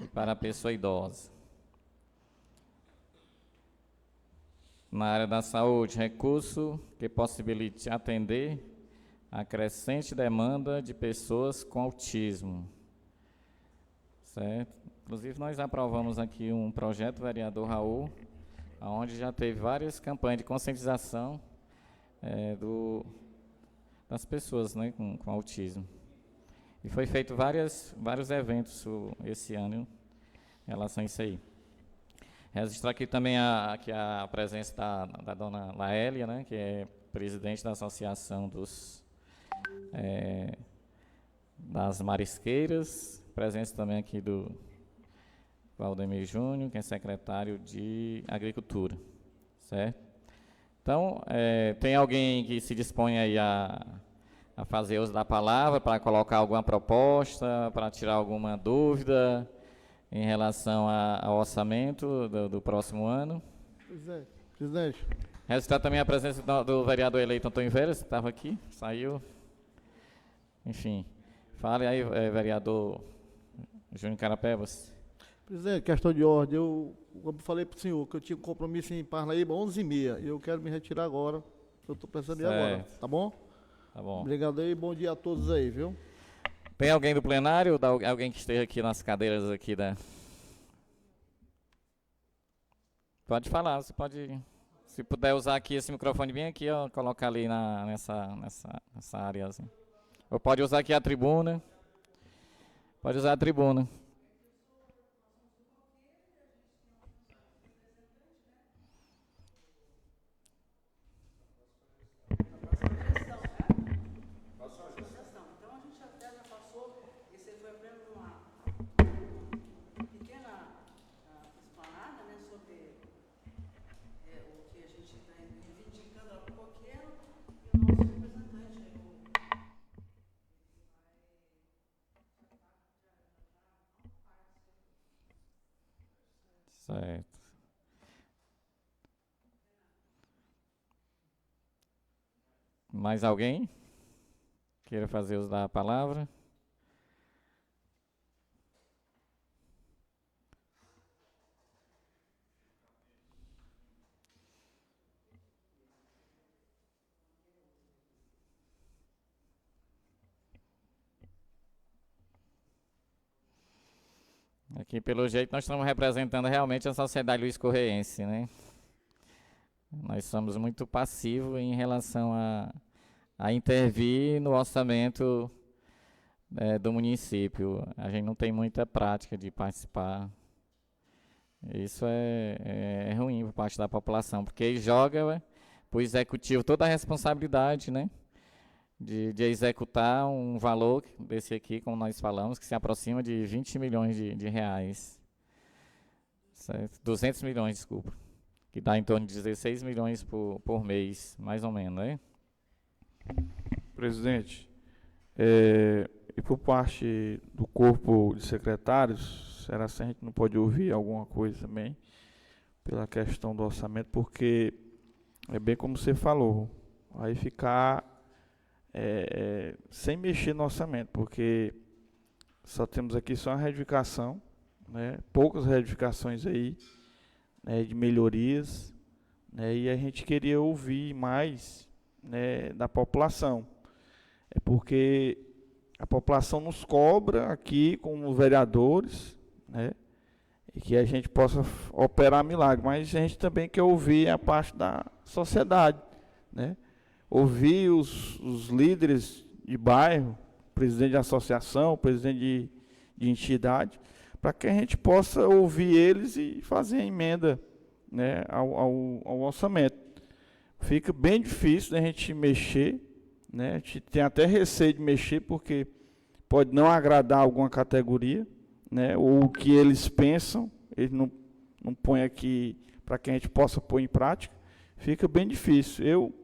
e para a pessoa idosa. Na área da saúde, recurso que possibilite atender a crescente demanda de pessoas com autismo. Certo? Inclusive, nós aprovamos aqui um projeto, vereador Raul, onde já teve várias campanhas de conscientização das pessoas, né, com autismo. E foi feito vários eventos esse ano em relação a isso aí. Registrar aqui também a presença da dona Laélia, né, que é presidente da Associação das Marisqueiras, presença também aqui do Valdemir Júnior, que é secretário de Agricultura, certo? Então, tem alguém que se dispõe aí a fazer uso da palavra para colocar alguma proposta, para tirar alguma dúvida em relação ao orçamento do próximo ano? Presidente. Registrar também a presença do vereador eleito Antônio Veras, que estava aqui, saiu. Enfim, fale aí, vereador Júnior Carapebas. Presidente, questão de ordem. Eu falei para o senhor que eu tinha um compromisso em Parnaíba 11h30 e eu quero me retirar agora. Eu estou pensando em ir agora, tá bom? Tá bom. Obrigado aí, bom dia a todos aí, viu? Tem alguém do plenário, alguém que esteja aqui nas cadeiras aqui da... Pode falar, você pode... Se puder usar aqui esse microfone bem aqui, ó, colocar ali nessa área, assim. Ou pode usar aqui a tribuna. Pode usar a tribuna. Certo. Mais alguém queira fazer uso da palavra? Aqui, pelo jeito, nós estamos representando realmente a sociedade luiz-correense, né? Nós somos muito passivos em relação a intervir no orçamento do município. A gente não tem muita prática de participar. Isso é ruim por parte da população, porque joga para o executivo toda a responsabilidade, né? De executar um valor desse aqui, como nós falamos, que se aproxima de 20 milhões de reais. Certo? 200 milhões, desculpa. Que dá em torno de 16 milhões por mês, mais ou menos, né? Presidente, e por parte do corpo de secretários, será que a gente não pode ouvir alguma coisa também pela questão do orçamento, porque é bem como você falou, vai ficar sem mexer no orçamento, porque só temos aqui só uma reedificação, né, poucas reedificações aí, né, de melhorias, né, e a gente queria ouvir mais, né, da população. É porque a população nos cobra aqui como vereadores, né, e que a gente possa operar milagre, mas a gente também quer ouvir a parte da sociedade, né, ouvir os líderes de bairro, presidente de associação, presidente de entidade, para que a gente possa ouvir eles e fazer a emenda, né, ao orçamento. Fica bem difícil da gente mexer, né, a gente tem até receio de mexer, porque pode não agradar alguma categoria, né, ou o que eles pensam, eles não põem aqui para que a gente possa pôr em prática, fica bem difícil. Eu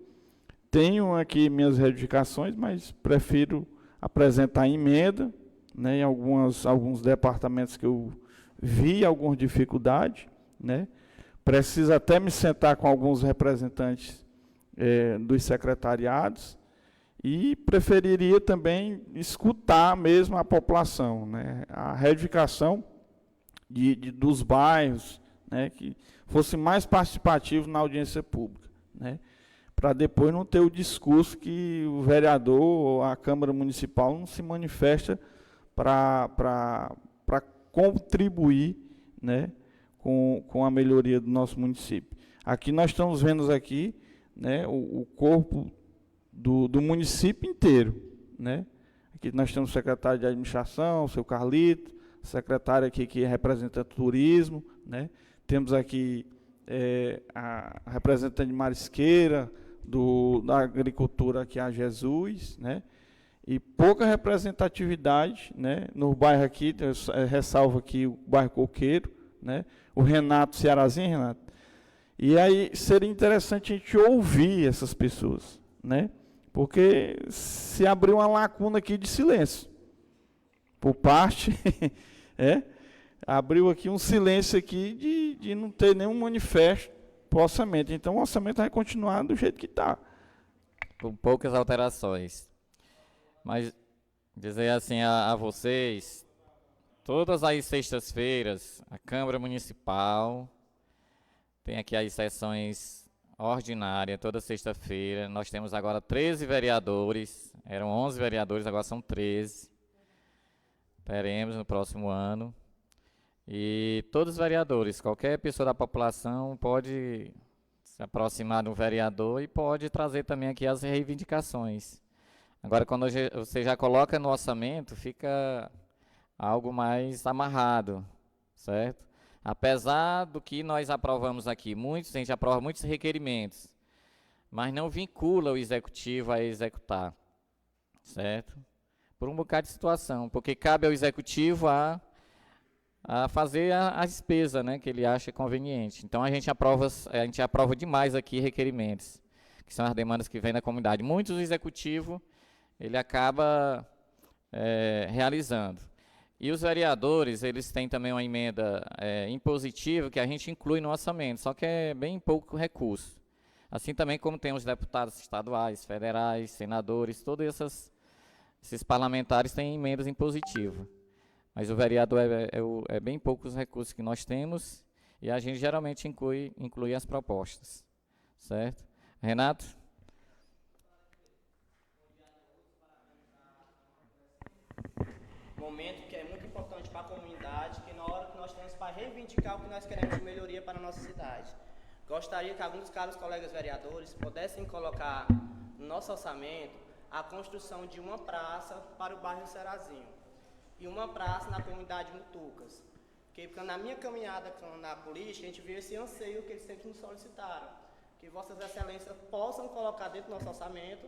tenho aqui minhas reivindicações, mas prefiro apresentar emenda, né, em alguns departamentos que eu vi algumas dificuldades, né. Preciso até me sentar com alguns representantes dos secretariados e preferiria também escutar mesmo a população, né, a reivindicação dos bairros, né, que fosse mais participativo na audiência pública, né, para depois não ter o discurso que o vereador ou a Câmara Municipal não se manifesta para contribuir, né, com a melhoria do nosso município. Aqui nós estamos vendo aqui, né, o corpo do município inteiro, né. Aqui nós temos o secretário de administração, o seu Carlito, secretário aqui que representa turismo, né. Temos aqui a representante de Marisqueira, da agricultura aqui a Jesus, né, e pouca representatividade, né, no bairro aqui, ressalvo aqui o bairro Coqueiro, né, o Renato Cearazinho, Renato, e aí seria interessante a gente ouvir essas pessoas, né, porque se abriu uma lacuna aqui de silêncio, por parte, abriu aqui um silêncio aqui de não ter nenhum manifesto para o orçamento. Então o orçamento vai continuar do jeito que está. Com poucas alterações. Mas dizer assim a vocês, todas as sextas-feiras, a Câmara Municipal tem aqui as sessões ordinárias, toda sexta-feira. Nós temos agora 13 vereadores, eram 11 vereadores, agora são 13. Teremos no próximo ano. E todos os vereadores, qualquer pessoa da população pode se aproximar do vereador e pode trazer também aqui as reivindicações. Agora, quando você já coloca no orçamento, fica algo mais amarrado, certo? Apesar do que nós aprovamos aqui, a gente aprova muitos requerimentos, mas não vincula o executivo a executar, certo? Por um bocado de situação, porque cabe ao executivo a fazer a despesa, né, que ele acha conveniente. Então a gente aprova demais aqui requerimentos, que são as demandas que vêm da comunidade. Muitos o executivo ele acaba realizando. E os vereadores, eles têm também uma emenda impositiva que a gente inclui no orçamento, só que é bem pouco recurso. Assim também como tem os deputados estaduais, federais, senadores, todos esses parlamentares têm emendas impositivas. Mas o vereador é bem poucos os recursos que nós temos e a gente geralmente inclui as propostas, certo? Renato? Momento que é muito importante para a comunidade, que na hora que nós temos para reivindicar o que nós queremos de melhoria para a nossa cidade. Gostaria que alguns caros colegas vereadores pudessem colocar no nosso orçamento a construção de uma praça para o bairro Serazinho e uma praça na comunidade Mutucas. Porque na minha caminhada na política, a gente viu esse anseio que eles sempre nos solicitaram, que Vossas Excelências possam colocar dentro do nosso orçamento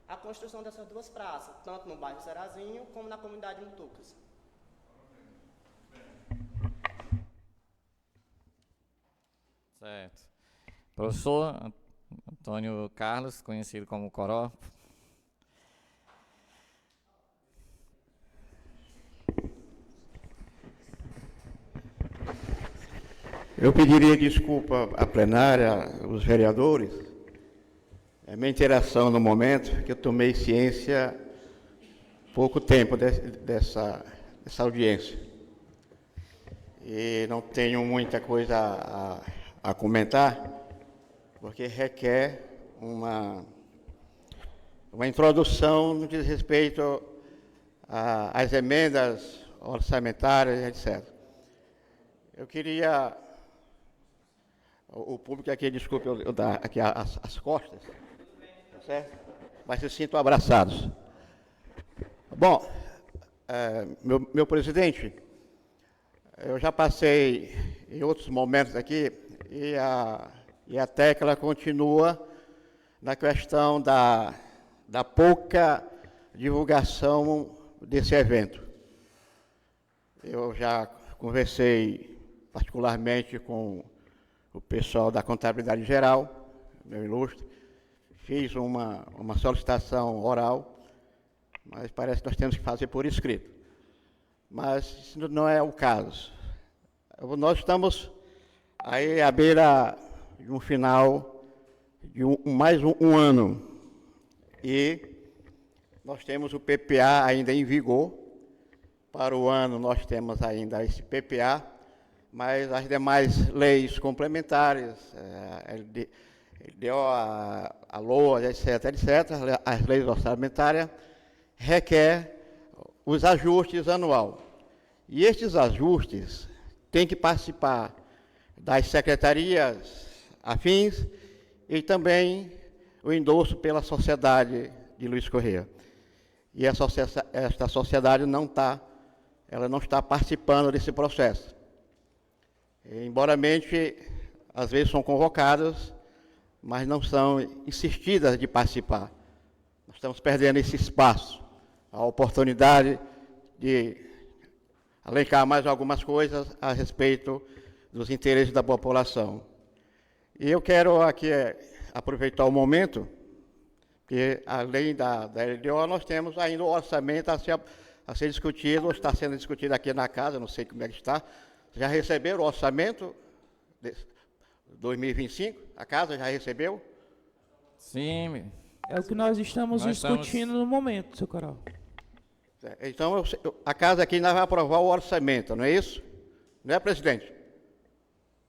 a construção dessas duas praças, tanto no bairro Serazinho como na comunidade Mutucas. Certo. Professor Antônio Carlos, conhecido como Coró. Eu pediria desculpa à plenária, aos vereadores, a minha interação no momento, que eu tomei ciência há pouco tempo dessa audiência. E não tenho muita coisa a comentar, porque requer uma introdução no que diz respeito às emendas orçamentárias, etc. Eu queria... O público aqui, desculpe eu dar aqui as costas, tá certo? Mas se sintam abraçados. Bom, meu presidente, eu já passei em outros momentos aqui e a tecla continua na questão da pouca divulgação desse evento. Eu já conversei particularmente com o pessoal da Contabilidade Geral, meu ilustre, fiz uma solicitação oral, mas parece que nós temos que fazer por escrito. Mas isso não é o caso. Nós estamos aí à beira de um final de mais um ano e nós temos o PPA ainda em vigor. Para o ano nós temos ainda esse PPA, mas as demais leis complementares, LDO, a LOA, etc., as leis orçamentárias, requer os ajustes anual. E estes ajustes têm que participar das secretarias afins e também o endosso pela sociedade de Luiz Correia. E esta sociedade não está participando desse processo. Embora às vezes são convocadas, mas não são insistidas de participar. Nós estamos perdendo esse espaço, a oportunidade de alencar mais algumas coisas a respeito dos interesses da população. E eu quero aqui aproveitar o momento, que além da LDO, nós temos ainda o orçamento a ser discutido, ou está sendo discutido aqui na casa, não sei como é que está. Já receberam o orçamento de 2025? A casa já recebeu? Sim. É o que nós estamos discutindo no momento, seu Coral. Então, a casa aqui ainda vai aprovar o orçamento, não é isso? Não é, presidente?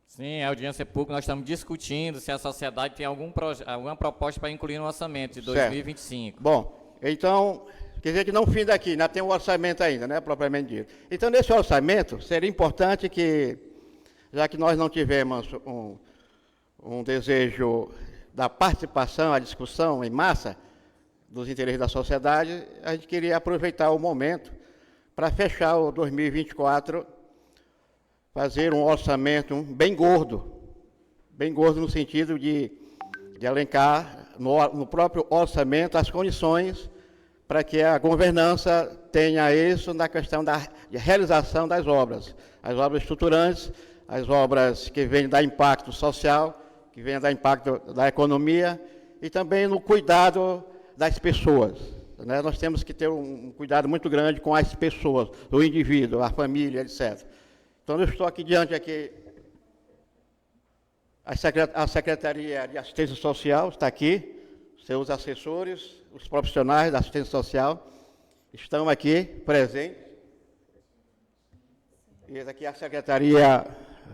Sim, a audiência pública, nós estamos discutindo se a sociedade tem alguma proposta para incluir no orçamento de 2025. Certo. Bom, então, quer dizer que não fim daqui, ainda tem um orçamento ainda, né, propriamente dito. Então, nesse orçamento, seria importante que, já que nós não tivemos um desejo da participação, a discussão em massa dos interesses da sociedade, a gente queria aproveitar o momento para fechar o 2024, fazer um orçamento bem gordo no sentido de elencar no próprio orçamento as condições para que a governança tenha isso na questão da realização das obras. As obras estruturantes, as obras que vêm dar impacto social, que vêm dar impacto da economia e também no cuidado das pessoas. Né? Nós temos que ter um cuidado muito grande com as pessoas, o indivíduo, a família, etc. Então, eu estou aqui diante a Secretaria de Assistência Social está aqui, seus assessores, os profissionais da assistência social estão aqui presentes. E aqui a Secretaria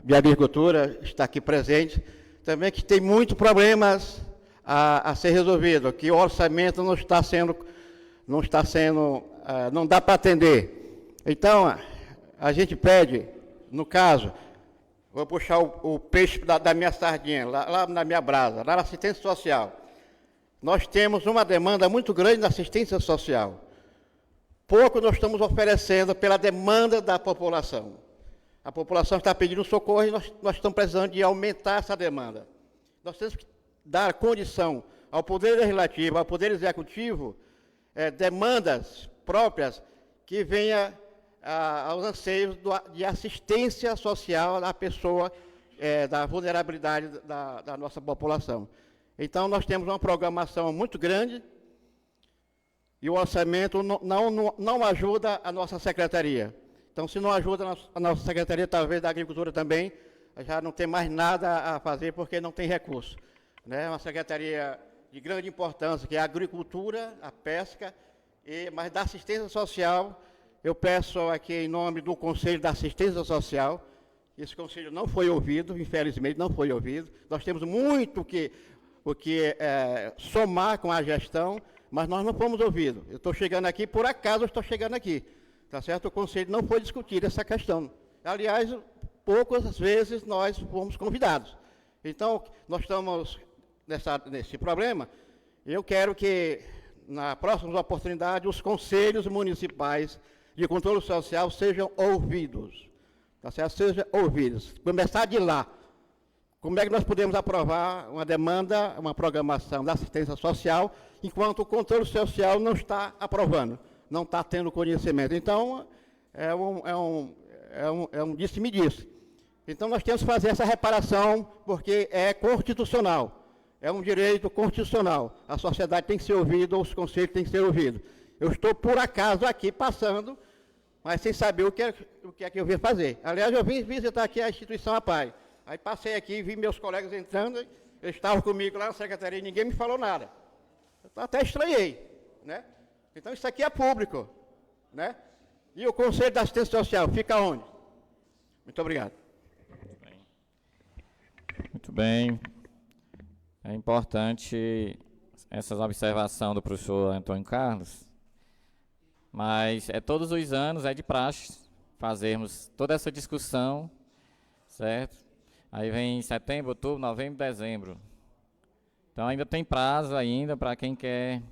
de Agricultura está aqui presente. Também que tem muitos problemas a ser resolvido, que o orçamento não dá para atender. Então, a gente pede, no caso, vou puxar o peixe da minha sardinha, lá na minha brasa, lá na assistência social. Nós temos uma demanda muito grande na assistência social. Pouco nós estamos oferecendo pela demanda da população. A população está pedindo socorro e nós estamos precisando de aumentar essa demanda. Nós temos que dar condição ao Poder Legislativo, ao Poder Executivo, demandas próprias que venham aos anseios de assistência social à pessoa, da vulnerabilidade da nossa população. Então, nós temos uma programação muito grande e o orçamento não ajuda a nossa secretaria. Então, se não ajuda a nossa secretaria, talvez da agricultura também, já não tem mais nada a fazer porque não tem recurso. É uma secretaria de grande importância, que é a agricultura, a pesca, mas da assistência social, eu peço aqui em nome do Conselho da Assistência Social, esse conselho não foi ouvido, infelizmente não foi ouvido, nós temos muito o que somar com a gestão, mas nós não fomos ouvidos. Eu estou chegando aqui, por acaso eu estou chegando aqui, tá certo? O Conselho não foi discutir essa questão. Aliás, poucas vezes nós fomos convidados. Então, nós estamos nesse problema, eu quero que, na próxima oportunidade, os conselhos municipais de controle social sejam ouvidos, tá certo? Sejam ouvidos. Começar de lá. Como é que nós podemos aprovar uma demanda, uma programação da assistência social, enquanto o controle social não está aprovando, não está tendo conhecimento? Então, é um disse-me-disse. Então, nós temos que fazer essa reparação, porque é constitucional, é um direito constitucional. A sociedade tem que ser ouvida, os conselhos têm que ser ouvidos. Eu estou, por acaso, aqui passando, mas sem saber o que é que eu vim fazer. Aliás, eu vim visitar aqui a instituição APAI. Aí passei aqui, vi meus colegas entrando, eles estavam comigo lá na secretaria e ninguém me falou nada. Eu até estranhei, né? Então, isso aqui é público, né? E o Conselho da Assistência Social fica onde? Muito obrigado. Muito bem. É importante essa observação do professor Antônio Carlos, mas todos os anos é de praxe fazermos toda essa discussão, certo? Aí vem setembro, outubro, novembro, dezembro. Então ainda tem prazo ainda para quem quer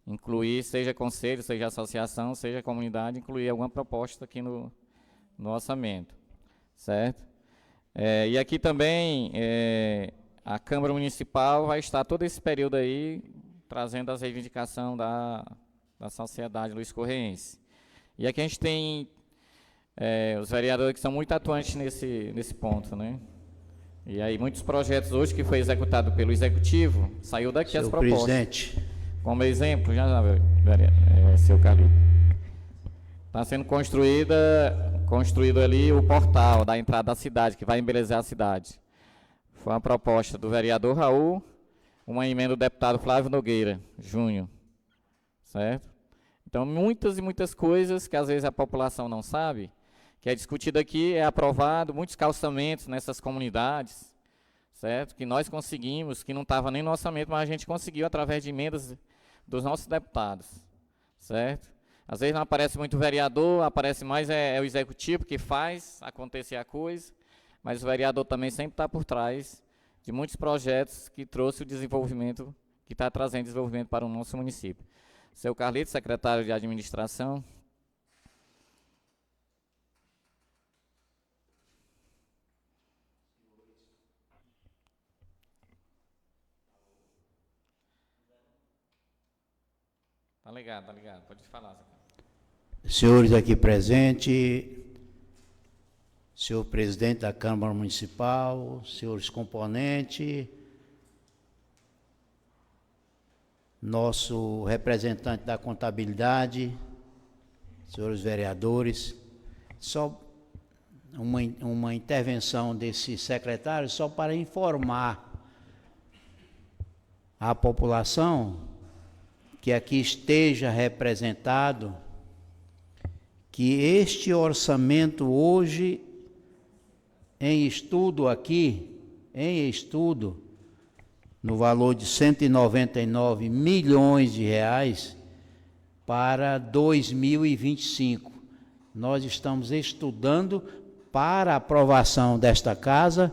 incluir, seja conselho, seja associação, seja comunidade, incluir alguma proposta aqui no orçamento, certo? E aqui também a Câmara Municipal vai estar todo esse período aí trazendo as reivindicações da sociedade luiz-correense. E aqui a gente tem os vereadores que são muito atuantes nesse ponto, né? E aí muitos projetos hoje que foi executado pelo Executivo, saiu daqui as propostas. Presidente. Como exemplo, seu Carlito, está sendo construído ali o portal da entrada da cidade, que vai embelezar a cidade. Foi uma proposta do vereador Raul, uma emenda do deputado Flávio Nogueira Júnior, certo? Então, muitas e muitas coisas que às vezes a população não sabe, que é discutido aqui, é aprovado, muitos calçamentos nessas comunidades, certo? Que nós conseguimos, que não estava nem no orçamento, mas a gente conseguiu através de emendas dos nossos deputados, certo? Às vezes não aparece muito o vereador, aparece mais o executivo que faz acontecer a coisa, mas o vereador também sempre está por trás de muitos projetos que trouxe o desenvolvimento, que está trazendo desenvolvimento para o nosso município. Seu Carlito, secretário de Administração. Tá ligado, pode falar, Zé. Senhores aqui presentes, senhor presidente da Câmara Municipal, senhores componentes, nosso representante da contabilidade, senhores vereadores, só uma intervenção desse secretário só para informar a população que aqui esteja representado que este orçamento hoje em estudo aqui, no valor de 199 milhões de reais para 2025. Nós estamos estudando para aprovação desta casa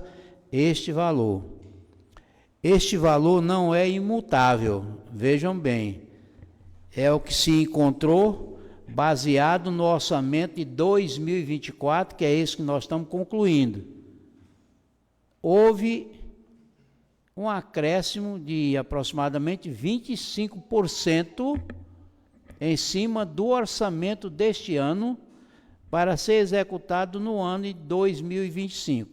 este valor. Este valor não é imutável, vejam bem, é o que se encontrou baseado no orçamento de 2024, que é esse que nós estamos concluindo. Houve um acréscimo de aproximadamente 25% em cima do orçamento deste ano para ser executado no ano de 2025.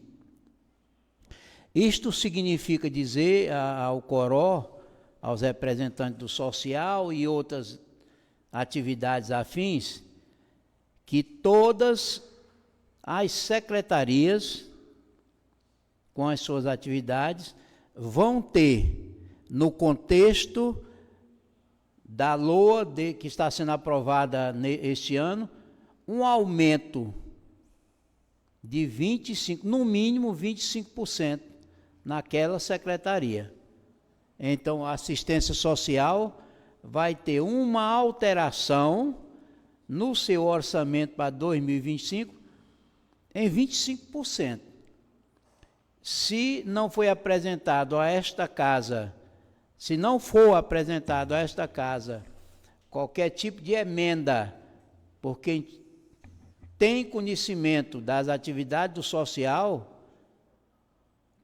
Isto significa dizer ao Coró, aos representantes do social e outras atividades afins, que todas as secretarias, com as suas atividades, vão ter, no contexto da LOA que está sendo aprovada este ano, um aumento de 25%, no mínimo 25%, naquela secretaria. Então, a assistência social vai ter uma alteração no seu orçamento para 2025 em 25%. Se não foi apresentado a esta casa, se não for apresentado a esta casa qualquer tipo de emenda, por quem tem conhecimento das atividades do social,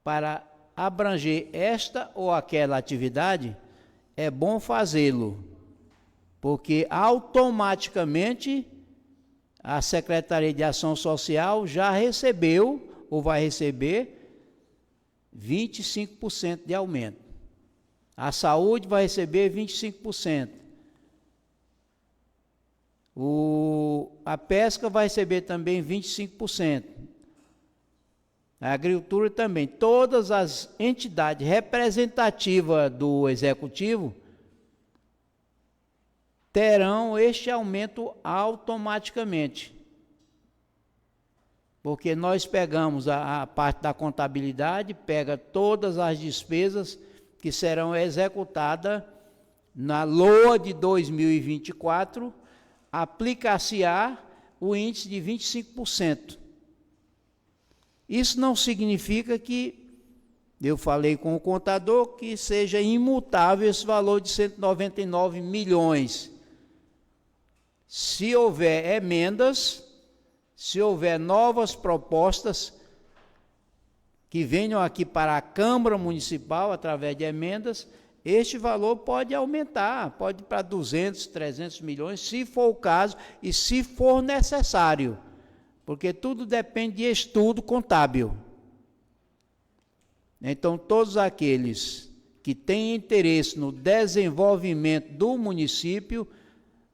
para abranger esta ou aquela atividade, é bom fazê-lo, porque automaticamente a Secretaria de Ação Social já recebeu ou vai receber 25% de aumento. A saúde vai receber 25%. A pesca vai receber também 25%. A agricultura também. Todas as entidades representativas do Executivo terão este aumento automaticamente. Porque nós pegamos a parte da contabilidade, pega todas as despesas que serão executadas na LOA de 2024, aplicar-se-á o índice de 25%. Isso não significa que, eu falei com o contador, que seja imutável esse valor de 199 milhões. Se houver emendas, se houver novas propostas que venham aqui para a Câmara Municipal através de emendas, este valor pode aumentar, pode ir para 200, 300 milhões, se for o caso e se for necessário, porque tudo depende de estudo contábil. Então, todos aqueles que têm interesse no desenvolvimento do município,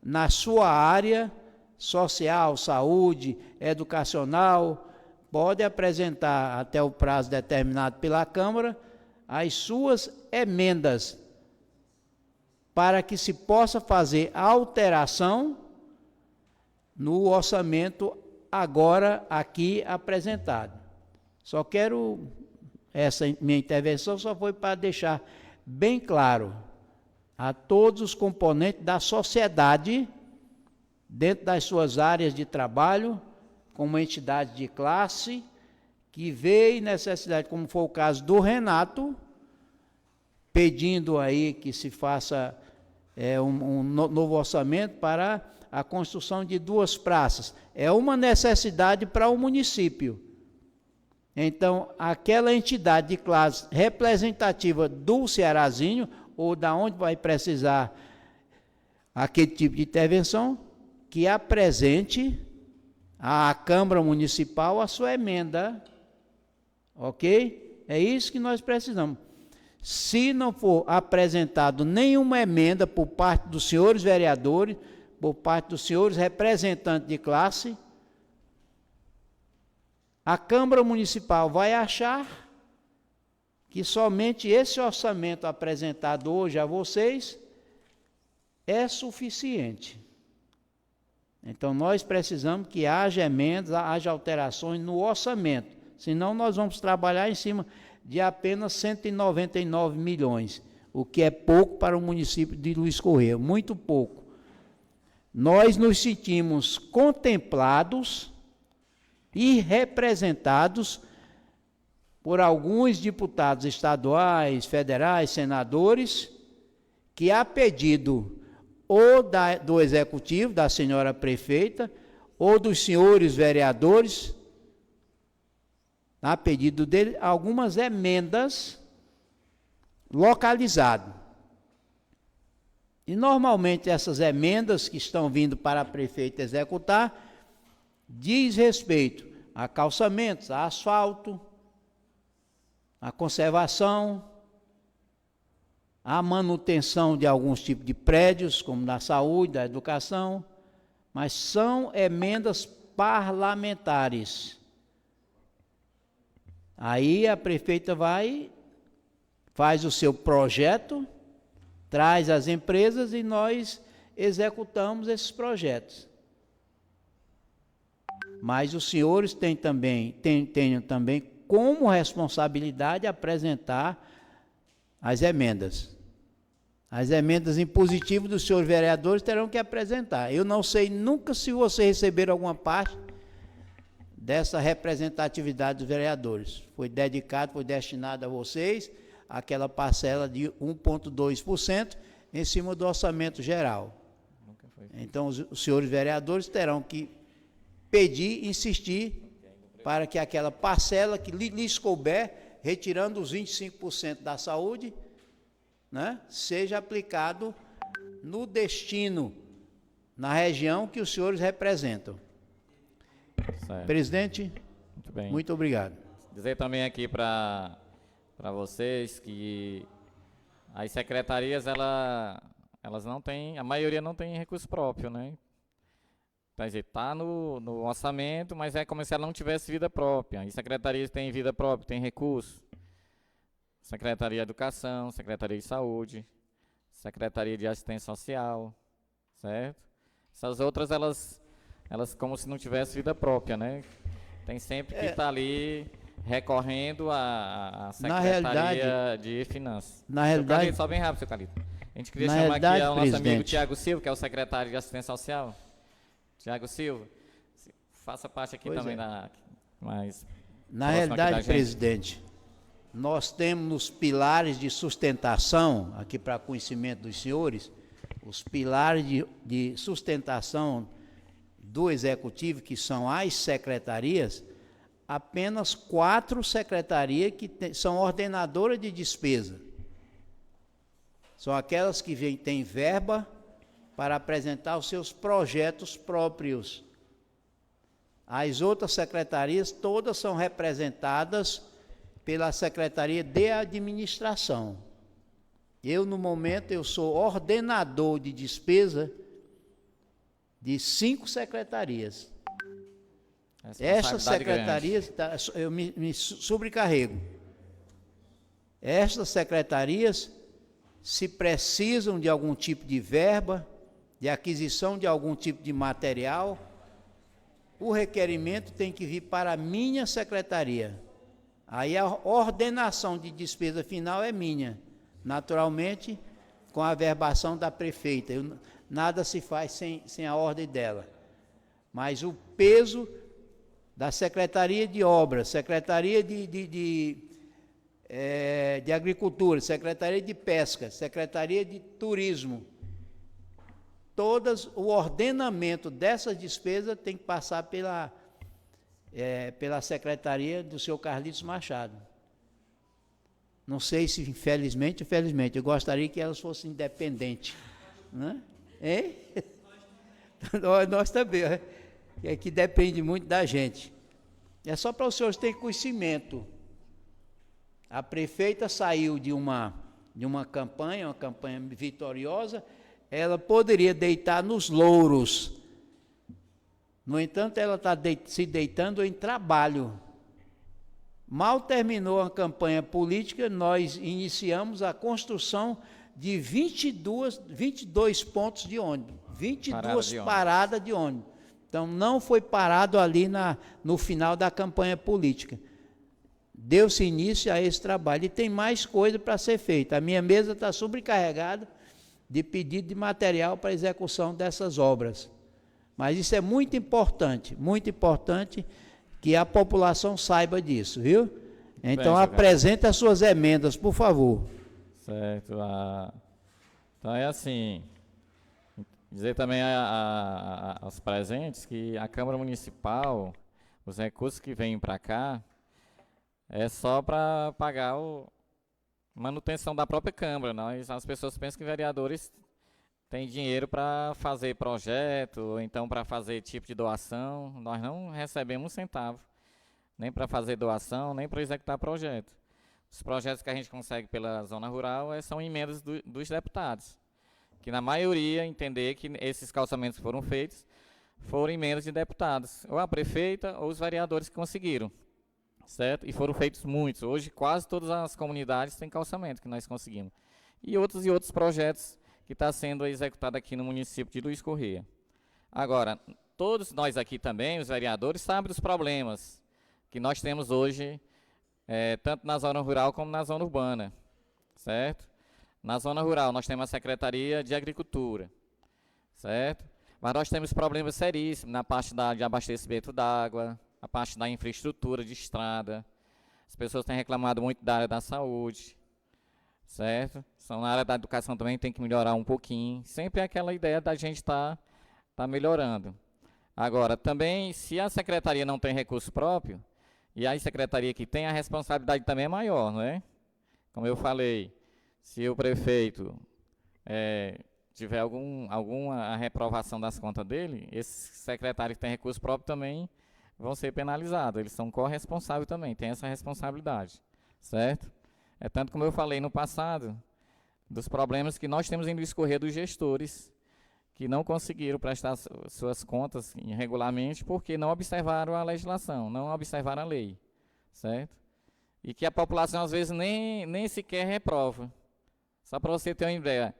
na sua área social, saúde, educacional, pode apresentar até o prazo determinado pela Câmara as suas emendas para que se possa fazer a alteração no orçamento agora aqui apresentado. Só quero, essa minha intervenção só foi para deixar bem claro a todos os componentes da sociedade, dentro das suas áreas de trabalho, como entidade de classe, que vê necessidade, como foi o caso do Renato, pedindo aí que se faça um novo orçamento para a construção de 2 praças. É uma necessidade para o município. Então, aquela entidade de classe representativa do Cearazinho, ou da onde vai precisar aquele tipo de intervenção, que apresente à Câmara Municipal a sua emenda, ok? É isso que nós precisamos. Se não for apresentado nenhuma emenda por parte dos senhores vereadores, por parte dos senhores representantes de classe, a Câmara Municipal vai achar que somente esse orçamento apresentado hoje a vocês é suficiente. Então, nós precisamos que haja emendas, haja alterações no orçamento, senão nós vamos trabalhar em cima de apenas 199 milhões, o que é pouco para o município de Luiz Correia, muito pouco. Nós nos sentimos contemplados e representados por alguns deputados estaduais, federais, senadores, que a pedido ou do executivo, da senhora prefeita, ou dos senhores vereadores, a pedido dele, algumas emendas localizadas. E normalmente essas emendas que estão vindo para a prefeita executar, diz respeito a calçamentos, a asfalto, a conservação, a manutenção de alguns tipos de prédios, como da saúde, da educação, mas são emendas parlamentares. Aí a prefeita faz o seu projeto, traz as empresas e nós executamos esses projetos. Mas os senhores têm também como responsabilidade apresentar as emendas. As emendas impositivas dos senhores vereadores terão que apresentar. Eu não sei nunca se vocês receberam alguma parte dessa representatividade dos vereadores. Foi destinado a vocês aquela parcela de 1,2% em cima do orçamento geral. Então, os senhores vereadores terão que pedir, insistir, para que aquela parcela que lhes couber, retirando os 25% da saúde, né, seja aplicado no destino, na região que os senhores representam. Certo. Presidente, muito bem. Muito obrigado. Dizer também aqui para vocês que as secretarias, elas não têm, a maioria não tem recurso próprio, né? Quer dizer, está no orçamento, mas é como se ela não tivesse vida própria. E secretarias têm vida própria, têm recurso. Secretaria de Educação, Secretaria de Saúde, Secretaria de Assistência Social, certo? Essas outras, elas como se não tivesse vida própria, né? Tem sempre que estar ali recorrendo à Secretaria de Finanças. Na realidade, Calito, só bem rápido, seu Calito. A gente queria chamar aqui o nosso amigo Tiago Silva, que é o secretário de Assistência Social. Tiago Silva, faça parte aqui também na realidade, presidente, nós temos os pilares de sustentação, aqui para conhecimento dos senhores, os pilares de sustentação do executivo, que são as secretarias, apenas 4 secretarias que são ordenadoras de despesa. São aquelas que têm verba para apresentar os seus projetos próprios. As outras secretarias todas são representadas pela Secretaria de Administração. Eu, no momento, sou ordenador de despesa de 5 secretarias. Estas secretarias, eu me sobrecarrego. Estas secretarias, se precisam de algum tipo de verba, de aquisição de algum tipo de material, o requerimento tem que vir para a minha secretaria. Aí a ordenação de despesa final é minha, naturalmente, com a averbação da prefeita. Nada se faz sem a ordem dela. Mas o peso da Secretaria de Obras, Secretaria de Agricultura, Secretaria de Pesca, Secretaria de Turismo, o ordenamento dessas despesas tem que passar pela secretaria do senhor Carlitos Machado. Não sei se infelizmente ou felizmente, eu gostaria que elas fossem independentes, né? Hein? Nós também, é que depende muito da gente. É só para os senhores terem conhecimento. A prefeita saiu de uma campanha, uma campanha vitoriosa, ela poderia deitar nos louros. No entanto, ela está se deitando em trabalho. Mal terminou a campanha política, nós iniciamos a construção de 22 pontos de ônibus, 22 paradas de ônibus. Então, não foi parado ali no final da campanha política. Deu-se início a esse trabalho. E tem mais coisa para ser feita. A minha mesa está sobrecarregada de pedido de material para execução dessas obras. Mas isso é muito importante que a população saiba disso, viu? Então, apresente as suas emendas, por favor. Certo. Então, é assim, dizer também aos presentes que a Câmara Municipal, os recursos que vêm para cá, é só para pagar a manutenção da própria Câmara. As pessoas pensam que vereadores têm dinheiro para fazer projeto, ou então para fazer tipo de doação. Nós não recebemos um centavo, nem para fazer doação, nem para executar projeto. Os projetos que a gente consegue pela zona rural são emendas dos deputados, que na maioria entender que esses calçamentos que foram feitos foram emendas de deputados, ou a prefeita ou os vereadores que conseguiram, certo? E foram feitos muitos. Hoje quase todas as comunidades têm calçamento que nós conseguimos. E outros projetos que está sendo executado aqui no município de Luiz Corrêa. Agora, todos nós aqui também, os vereadores, sabem dos problemas que nós temos hoje, tanto na zona rural como na zona urbana, certo? Na zona rural nós temos a Secretaria de Agricultura, certo? Mas nós temos problemas seríssimos na parte de abastecimento d'água, a parte da infraestrutura de estrada. As pessoas têm reclamado muito da área da saúde, certo? Na área da educação também tem que melhorar um pouquinho. Sempre é aquela ideia da gente tá melhorando. Agora, também, se a secretaria não tem recurso próprio, e a secretaria que tem, a responsabilidade também é maior, não é? Como eu falei, se o prefeito tiver alguma reprovação das contas dele, esses secretários que têm recurso próprio também vão ser penalizados. Eles são corresponsáveis também, têm essa responsabilidade, certo? É tanto como eu falei no passado, dos problemas que nós temos em Luiz Corrêa dos gestores, que não conseguiram prestar suas contas regularmente porque não observaram a legislação, não observaram a lei, certo? E que a população às vezes nem sequer reprova. Só para você ter uma ideia,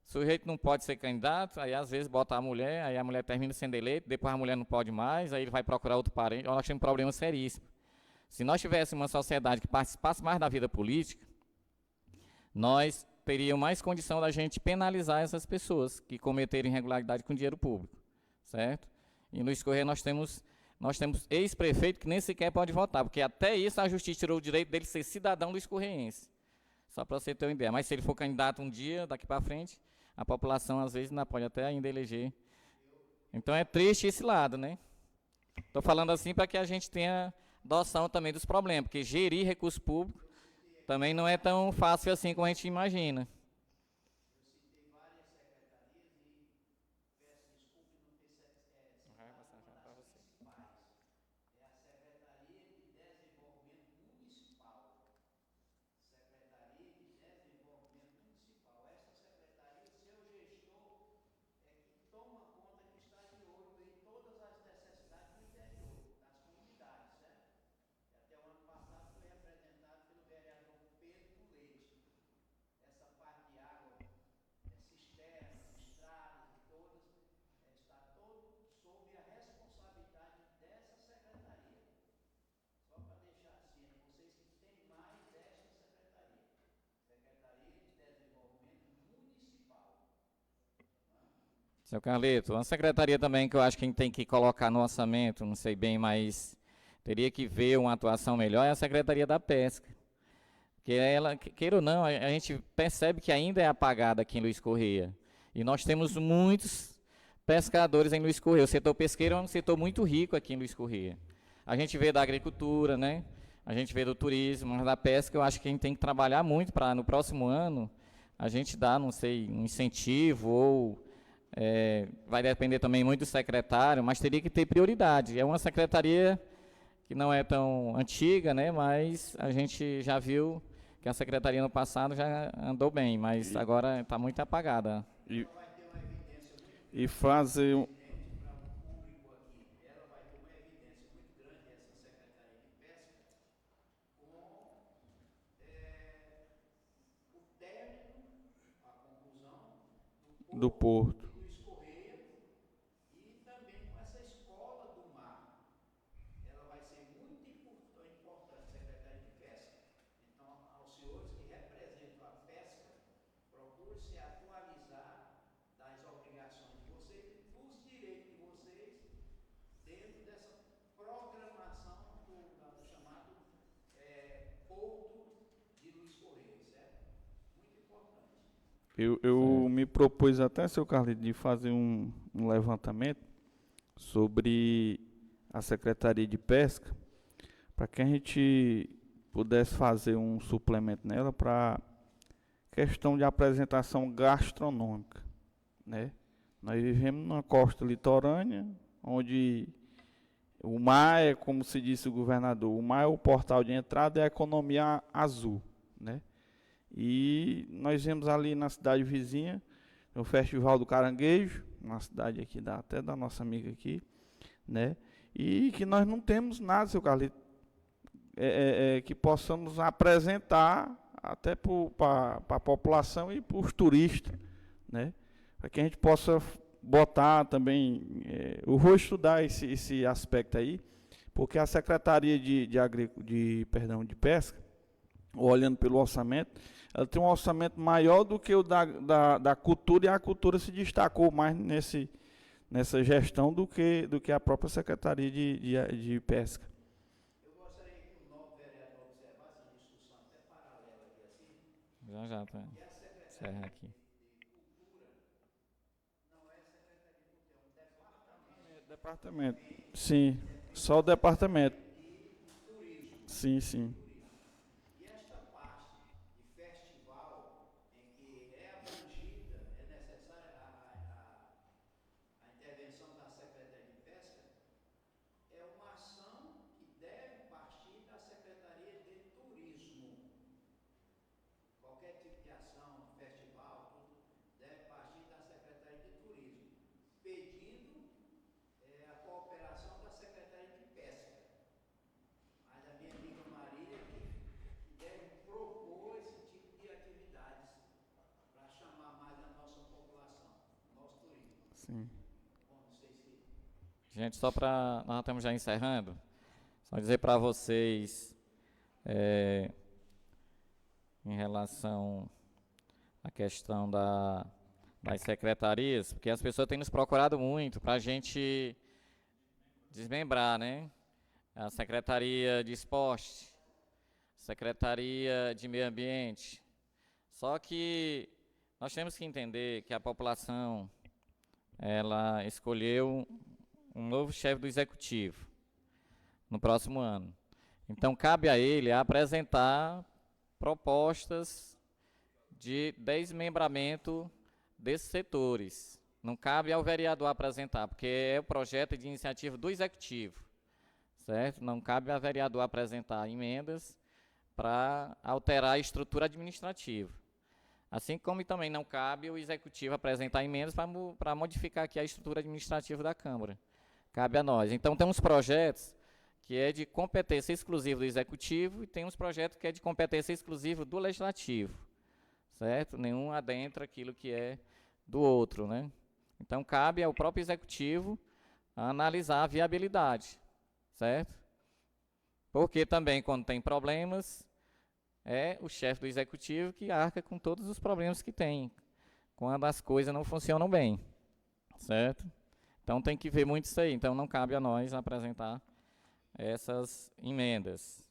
o sujeito não pode ser candidato, aí às vezes bota a mulher, aí a mulher termina sendo eleita, depois a mulher não pode mais, aí ele vai procurar outro parente. Nós temos um problema seríssimo. Se nós tivéssemos uma sociedade que participasse mais da vida política, nós teríamos mais condição da gente penalizar essas pessoas que cometeram irregularidade com dinheiro público, certo? E no Luiz Corrêa nós temos ex-prefeito que nem sequer pode votar, porque até isso a justiça tirou o direito dele ser cidadão luiz-correense. Só para você ter uma ideia. Mas se ele for candidato um dia, daqui para frente, a população às vezes ainda pode até ainda eleger. Então é triste esse lado, né? Estou falando assim para que a gente tenha noção também dos problemas, porque gerir recurso público também não é tão fácil assim como a gente imagina. Seu Carlito, uma secretaria também que eu acho que a gente tem que colocar no orçamento, não sei bem, mas teria que ver uma atuação melhor, é a Secretaria da Pesca. Porque ela, queira ou não, a gente percebe que ainda é apagada aqui em Luiz Corrêa. E nós temos muitos pescadores em Luiz Corrêa. O setor pesqueiro é um setor muito rico aqui em Luiz Corrêa. A gente vê da agricultura, né? A gente vê do turismo, mas da pesca eu acho que a gente tem que trabalhar muito para no próximo ano a gente dar, não sei, um incentivo ou vai depender também muito do secretário, mas teria que ter prioridade. É uma secretaria que não é tão antiga, né, mas a gente já viu que a secretaria no passado já andou bem, mas agora está muito apagada. E fazer do Porto. Eu me propus até, seu Carlito, de fazer um levantamento sobre a Secretaria de Pesca, para que a gente pudesse fazer um suplemento nela para questão de apresentação gastronômica, né? Nós vivemos numa costa litorânea, onde o mar é, como se disse o governador, o mar é o portal de entrada e a economia azul, né? E nós vemos ali na cidade vizinha o Festival do Caranguejo, uma cidade aqui até da nossa amiga aqui, né? E que nós não temos nada, seu Carlito, que possamos apresentar até para a população e para os turistas, né? Para que a gente possa botar também, eu vou estudar esse aspecto aí, porque a Secretaria de Pesca, olhando pelo orçamento, ela tem um orçamento maior do que o da cultura, e a cultura se destacou mais nessa gestão do que a própria Secretaria de Pesca. Eu gostaria que o novo vereador observasse a discussão até paralela aqui assim. Já tá. Encerra aqui. Departamento. Sim, só o departamento. Sim, sim. E esta parte de festival em que é abrangida, é necessária a intervenção da Secretaria de Pesca, é uma ação que deve partir da Secretaria de Turismo. Qualquer tipo de ação, festival, tudo, deve partir da Secretaria de Turismo, pedindo a cooperação da Secretaria de Pesca. Mas a minha amiga Marília que deve propor esse tipo de atividades para chamar mais a nossa população, o nosso turismo. Sim. Bom, não sei se... Gente, só para... Nós estamos já encerrando. Só dizer para vocês, em relação à questão das secretarias, porque as pessoas têm nos procurado muito para a gente desmembrar, né? A Secretaria de Esporte, Secretaria de Meio Ambiente. Só que nós temos que entender que a população, ela escolheu um novo chefe do Executivo no próximo ano. Então, cabe a ele apresentar propostas de desmembramento desses setores. Não cabe ao vereador apresentar, porque é o projeto de iniciativa do Executivo, certo? Não cabe ao vereador apresentar emendas para alterar a estrutura administrativa. Assim como também não cabe o Executivo apresentar emendas para modificar aqui a estrutura administrativa da Câmara. Cabe a nós. Então, tem uns projetos que é de competência exclusiva do Executivo e tem uns projetos que é de competência exclusiva do Legislativo, certo? Nenhum adentra aquilo que é do outro, né? Então, cabe ao próprio Executivo analisar a viabilidade, certo? Porque também, quando tem problemas, é o chefe do Executivo que arca com todos os problemas que tem, quando as coisas não funcionam bem, certo? Então, tem que ver muito isso aí. Então, não cabe a nós apresentar essas emendas.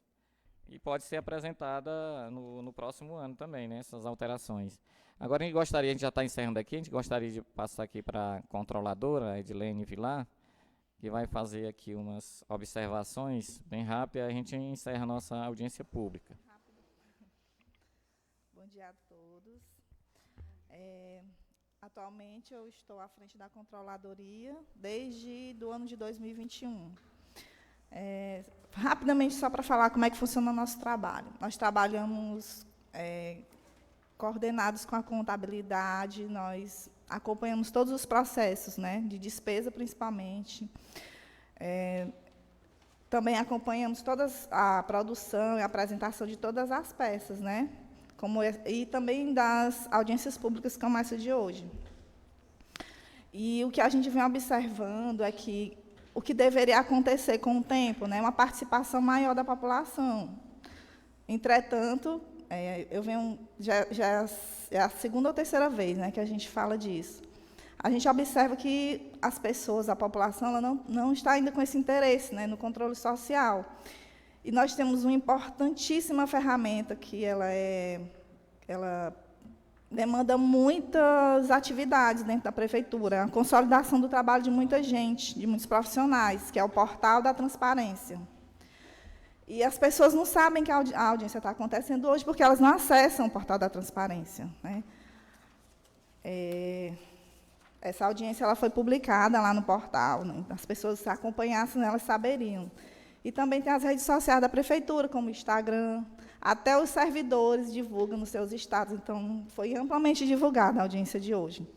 E pode ser apresentada no próximo ano também, né, essas alterações. Agora, a gente já está encerrando aqui, a gente gostaria de passar aqui para a controladora, a Edilene Vilar, que vai fazer aqui umas observações bem rápidas, a gente encerra a nossa audiência pública. Bom dia a todos. Atualmente eu estou à frente da controladoria desde do ano de 2021. Rapidamente, só para falar como é que funciona o nosso trabalho. Nós trabalhamos coordenados com a contabilidade, nós acompanhamos todos os processos, né, de despesa, principalmente. Também acompanhamos toda a produção e a apresentação de todas as peças, né, e também das audiências públicas, como essa de hoje. E o que a gente vem observando é que o que deveria acontecer com o tempo, né, uma participação maior da população. Entretanto, já é a segunda ou terceira vez, né, que a gente fala disso. A gente observa que as pessoas, a população, ela não está ainda com esse interesse, né, no controle social. E nós temos uma importantíssima ferramenta que ela demanda muitas atividades dentro da prefeitura, a consolidação do trabalho de muita gente, de muitos profissionais, que é o portal da transparência. E as pessoas não sabem que a audiência está acontecendo hoje porque elas não acessam o portal da transparência, né? Essa audiência ela foi publicada lá no portal, né? As pessoas, se acompanhassem, elas saberiam. E também tem as redes sociais da prefeitura, como o Instagram, até os servidores divulgam nos seus estados. Então, foi amplamente divulgada a audiência de hoje.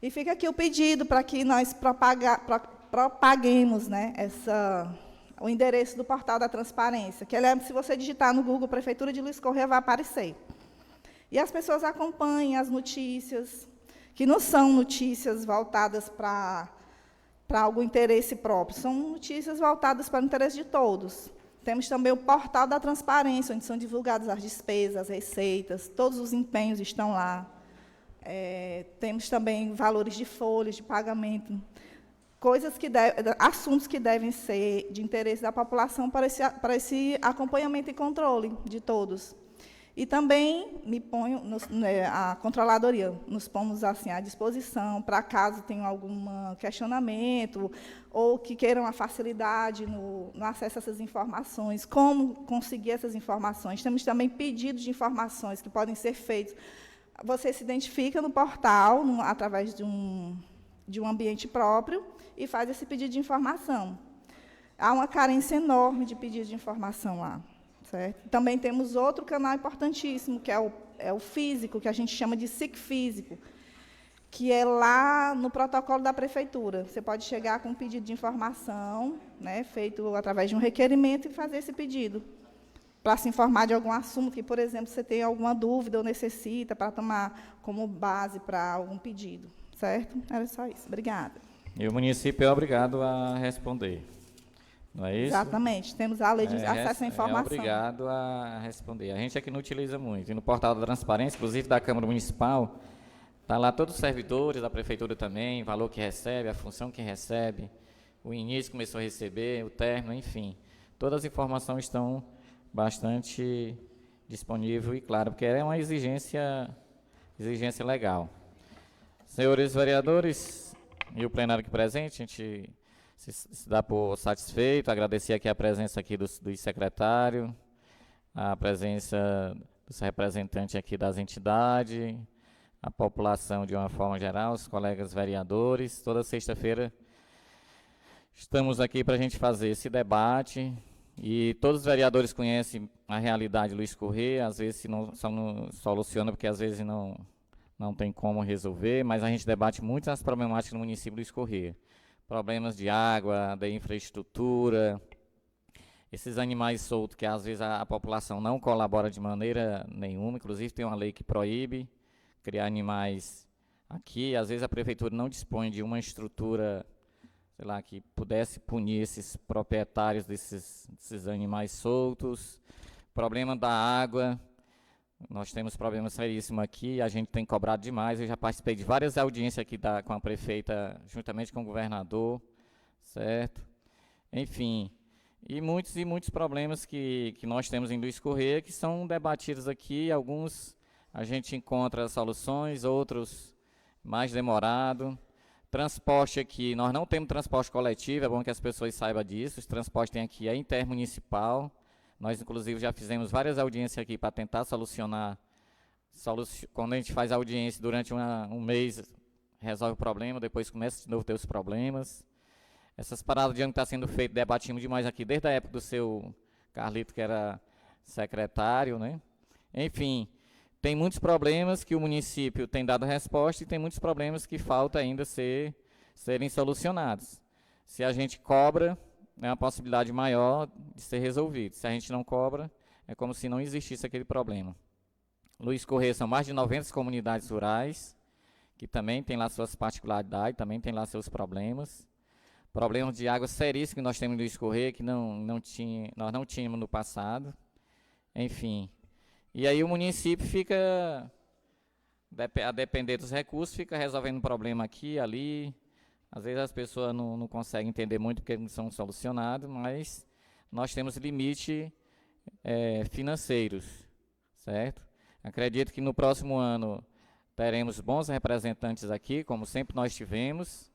E fica aqui o pedido para que nós propaguemos, né, o endereço do portal da transparência, que se você digitar no Google Prefeitura de Luiz Correia, vai aparecer. E as pessoas acompanhem as notícias, que não são notícias voltadas para algum interesse próprio, são notícias voltadas para o interesse de todos. Temos também o portal da transparência, onde são divulgadas as despesas, as receitas, todos os empenhos estão lá. Temos também valores de folhas de pagamento, assuntos que devem ser de interesse da população para esse acompanhamento e controle de todos. E também a controladoria, nos pomos assim, à disposição, para caso tenham algum questionamento, ou que queiram a facilidade no acesso a essas informações, como conseguir essas informações. Temos também pedidos de informações que podem ser feitos. Você se identifica no portal, através de um ambiente próprio, e faz esse pedido de informação. Há uma carência enorme de pedidos de informação lá. Certo? Também temos outro canal importantíssimo, que é o físico, que a gente chama de SIC físico, que é lá no protocolo da prefeitura. Você pode chegar com um pedido de informação, né, feito através de um requerimento, e fazer esse pedido, para se informar de algum assunto que, por exemplo, você tem alguma dúvida ou necessita para tomar como base para algum pedido. Certo? Era só isso. Obrigada. E o município é obrigado a responder. Não é isso? Exatamente. Temos a lei de acesso à informação. É obrigado a responder. A gente aqui não utiliza muito. E no portal da transparência, inclusive da Câmara Municipal, está lá todos os servidores da prefeitura também, o valor que recebe, a função que recebe, o início que começou a receber, o término, enfim. Todas as informações estão bastante disponíveis e claro, porque é uma exigência legal. Senhores vereadores e o plenário aqui presente, a gente se dá por satisfeito, agradecer aqui a presença aqui dos secretários, a presença dos representantes aqui das entidades, a população de uma forma geral, os colegas vereadores. Toda sexta-feira estamos aqui para a gente fazer esse debate e todos os vereadores conhecem a realidade de Luiz Correia, às vezes não soluciona porque às vezes não tem como resolver, mas a gente debate muito as problemáticas no município de Luiz Correia. Problemas de água, de infraestrutura, esses animais soltos que às vezes a população não colabora de maneira nenhuma, inclusive tem uma lei que proíbe criar animais aqui, às vezes a prefeitura não dispõe de uma estrutura, sei lá, que pudesse punir esses proprietários desses animais soltos. Problema da água, nós temos problemas seríssimos aqui, a gente tem cobrado demais. Eu já participei de várias audiências aqui com a prefeita, juntamente com o governador, certo? Enfim, e muitos problemas que nós temos em Luiz Correia que são debatidos aqui. Alguns a gente encontra soluções, outros mais demorado. Transporte aqui, nós não temos transporte coletivo, é bom que as pessoas saibam disso. Os transportes tem aqui é intermunicipal. Nós, inclusive, já fizemos várias audiências aqui para tentar solucionar. Quando a gente faz audiência durante um mês, resolve o problema, depois começa de novo a ter os problemas. Essas paradas de ano que está sendo feito, debatimos demais aqui, desde a época do seu Carlito, que era secretário, né? Enfim, tem muitos problemas que o município tem dado resposta e tem muitos problemas que falta ainda serem solucionados. Se a gente cobra, é uma possibilidade maior de ser resolvido. Se a gente não cobra, é como se não existisse aquele problema. Luiz Correia são mais de 90 comunidades rurais, que também tem lá suas particularidades, também tem lá seus problemas. Problemas de água seríssimos que nós temos no Luiz Correia, que nós não tínhamos no passado. Enfim. E aí o município fica, a depender dos recursos, fica resolvendo um problema aqui e ali. Às vezes as pessoas não conseguem entender muito porque não são solucionados, mas nós temos limites financeiros, certo? Acredito que no próximo ano teremos bons representantes aqui, como sempre nós tivemos.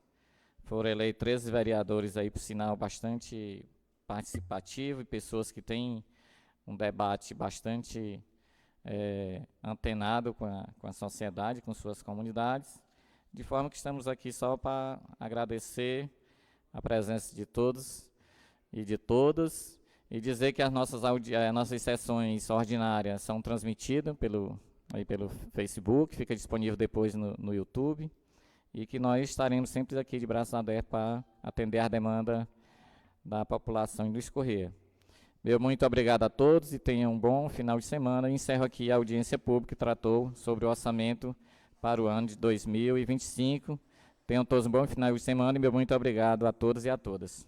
Foram eleitos 13 vereadores aí, por sinal, bastante participativo e pessoas que têm um debate bastante antenado com a sociedade, com suas comunidades, de forma que estamos aqui só para agradecer a presença de todos e de todas e dizer que as nossas sessões ordinárias são transmitidas pelo Facebook, fica disponível depois no YouTube, e que nós estaremos sempre aqui de braços abertos para atender a demanda da população de Luiz Correia. Meu muito obrigado a todos e tenham um bom final de semana. Encerro aqui a audiência pública que tratou sobre o orçamento para o ano de 2025. Tenham todos um bom final de semana e meu muito obrigado a todos e a todas.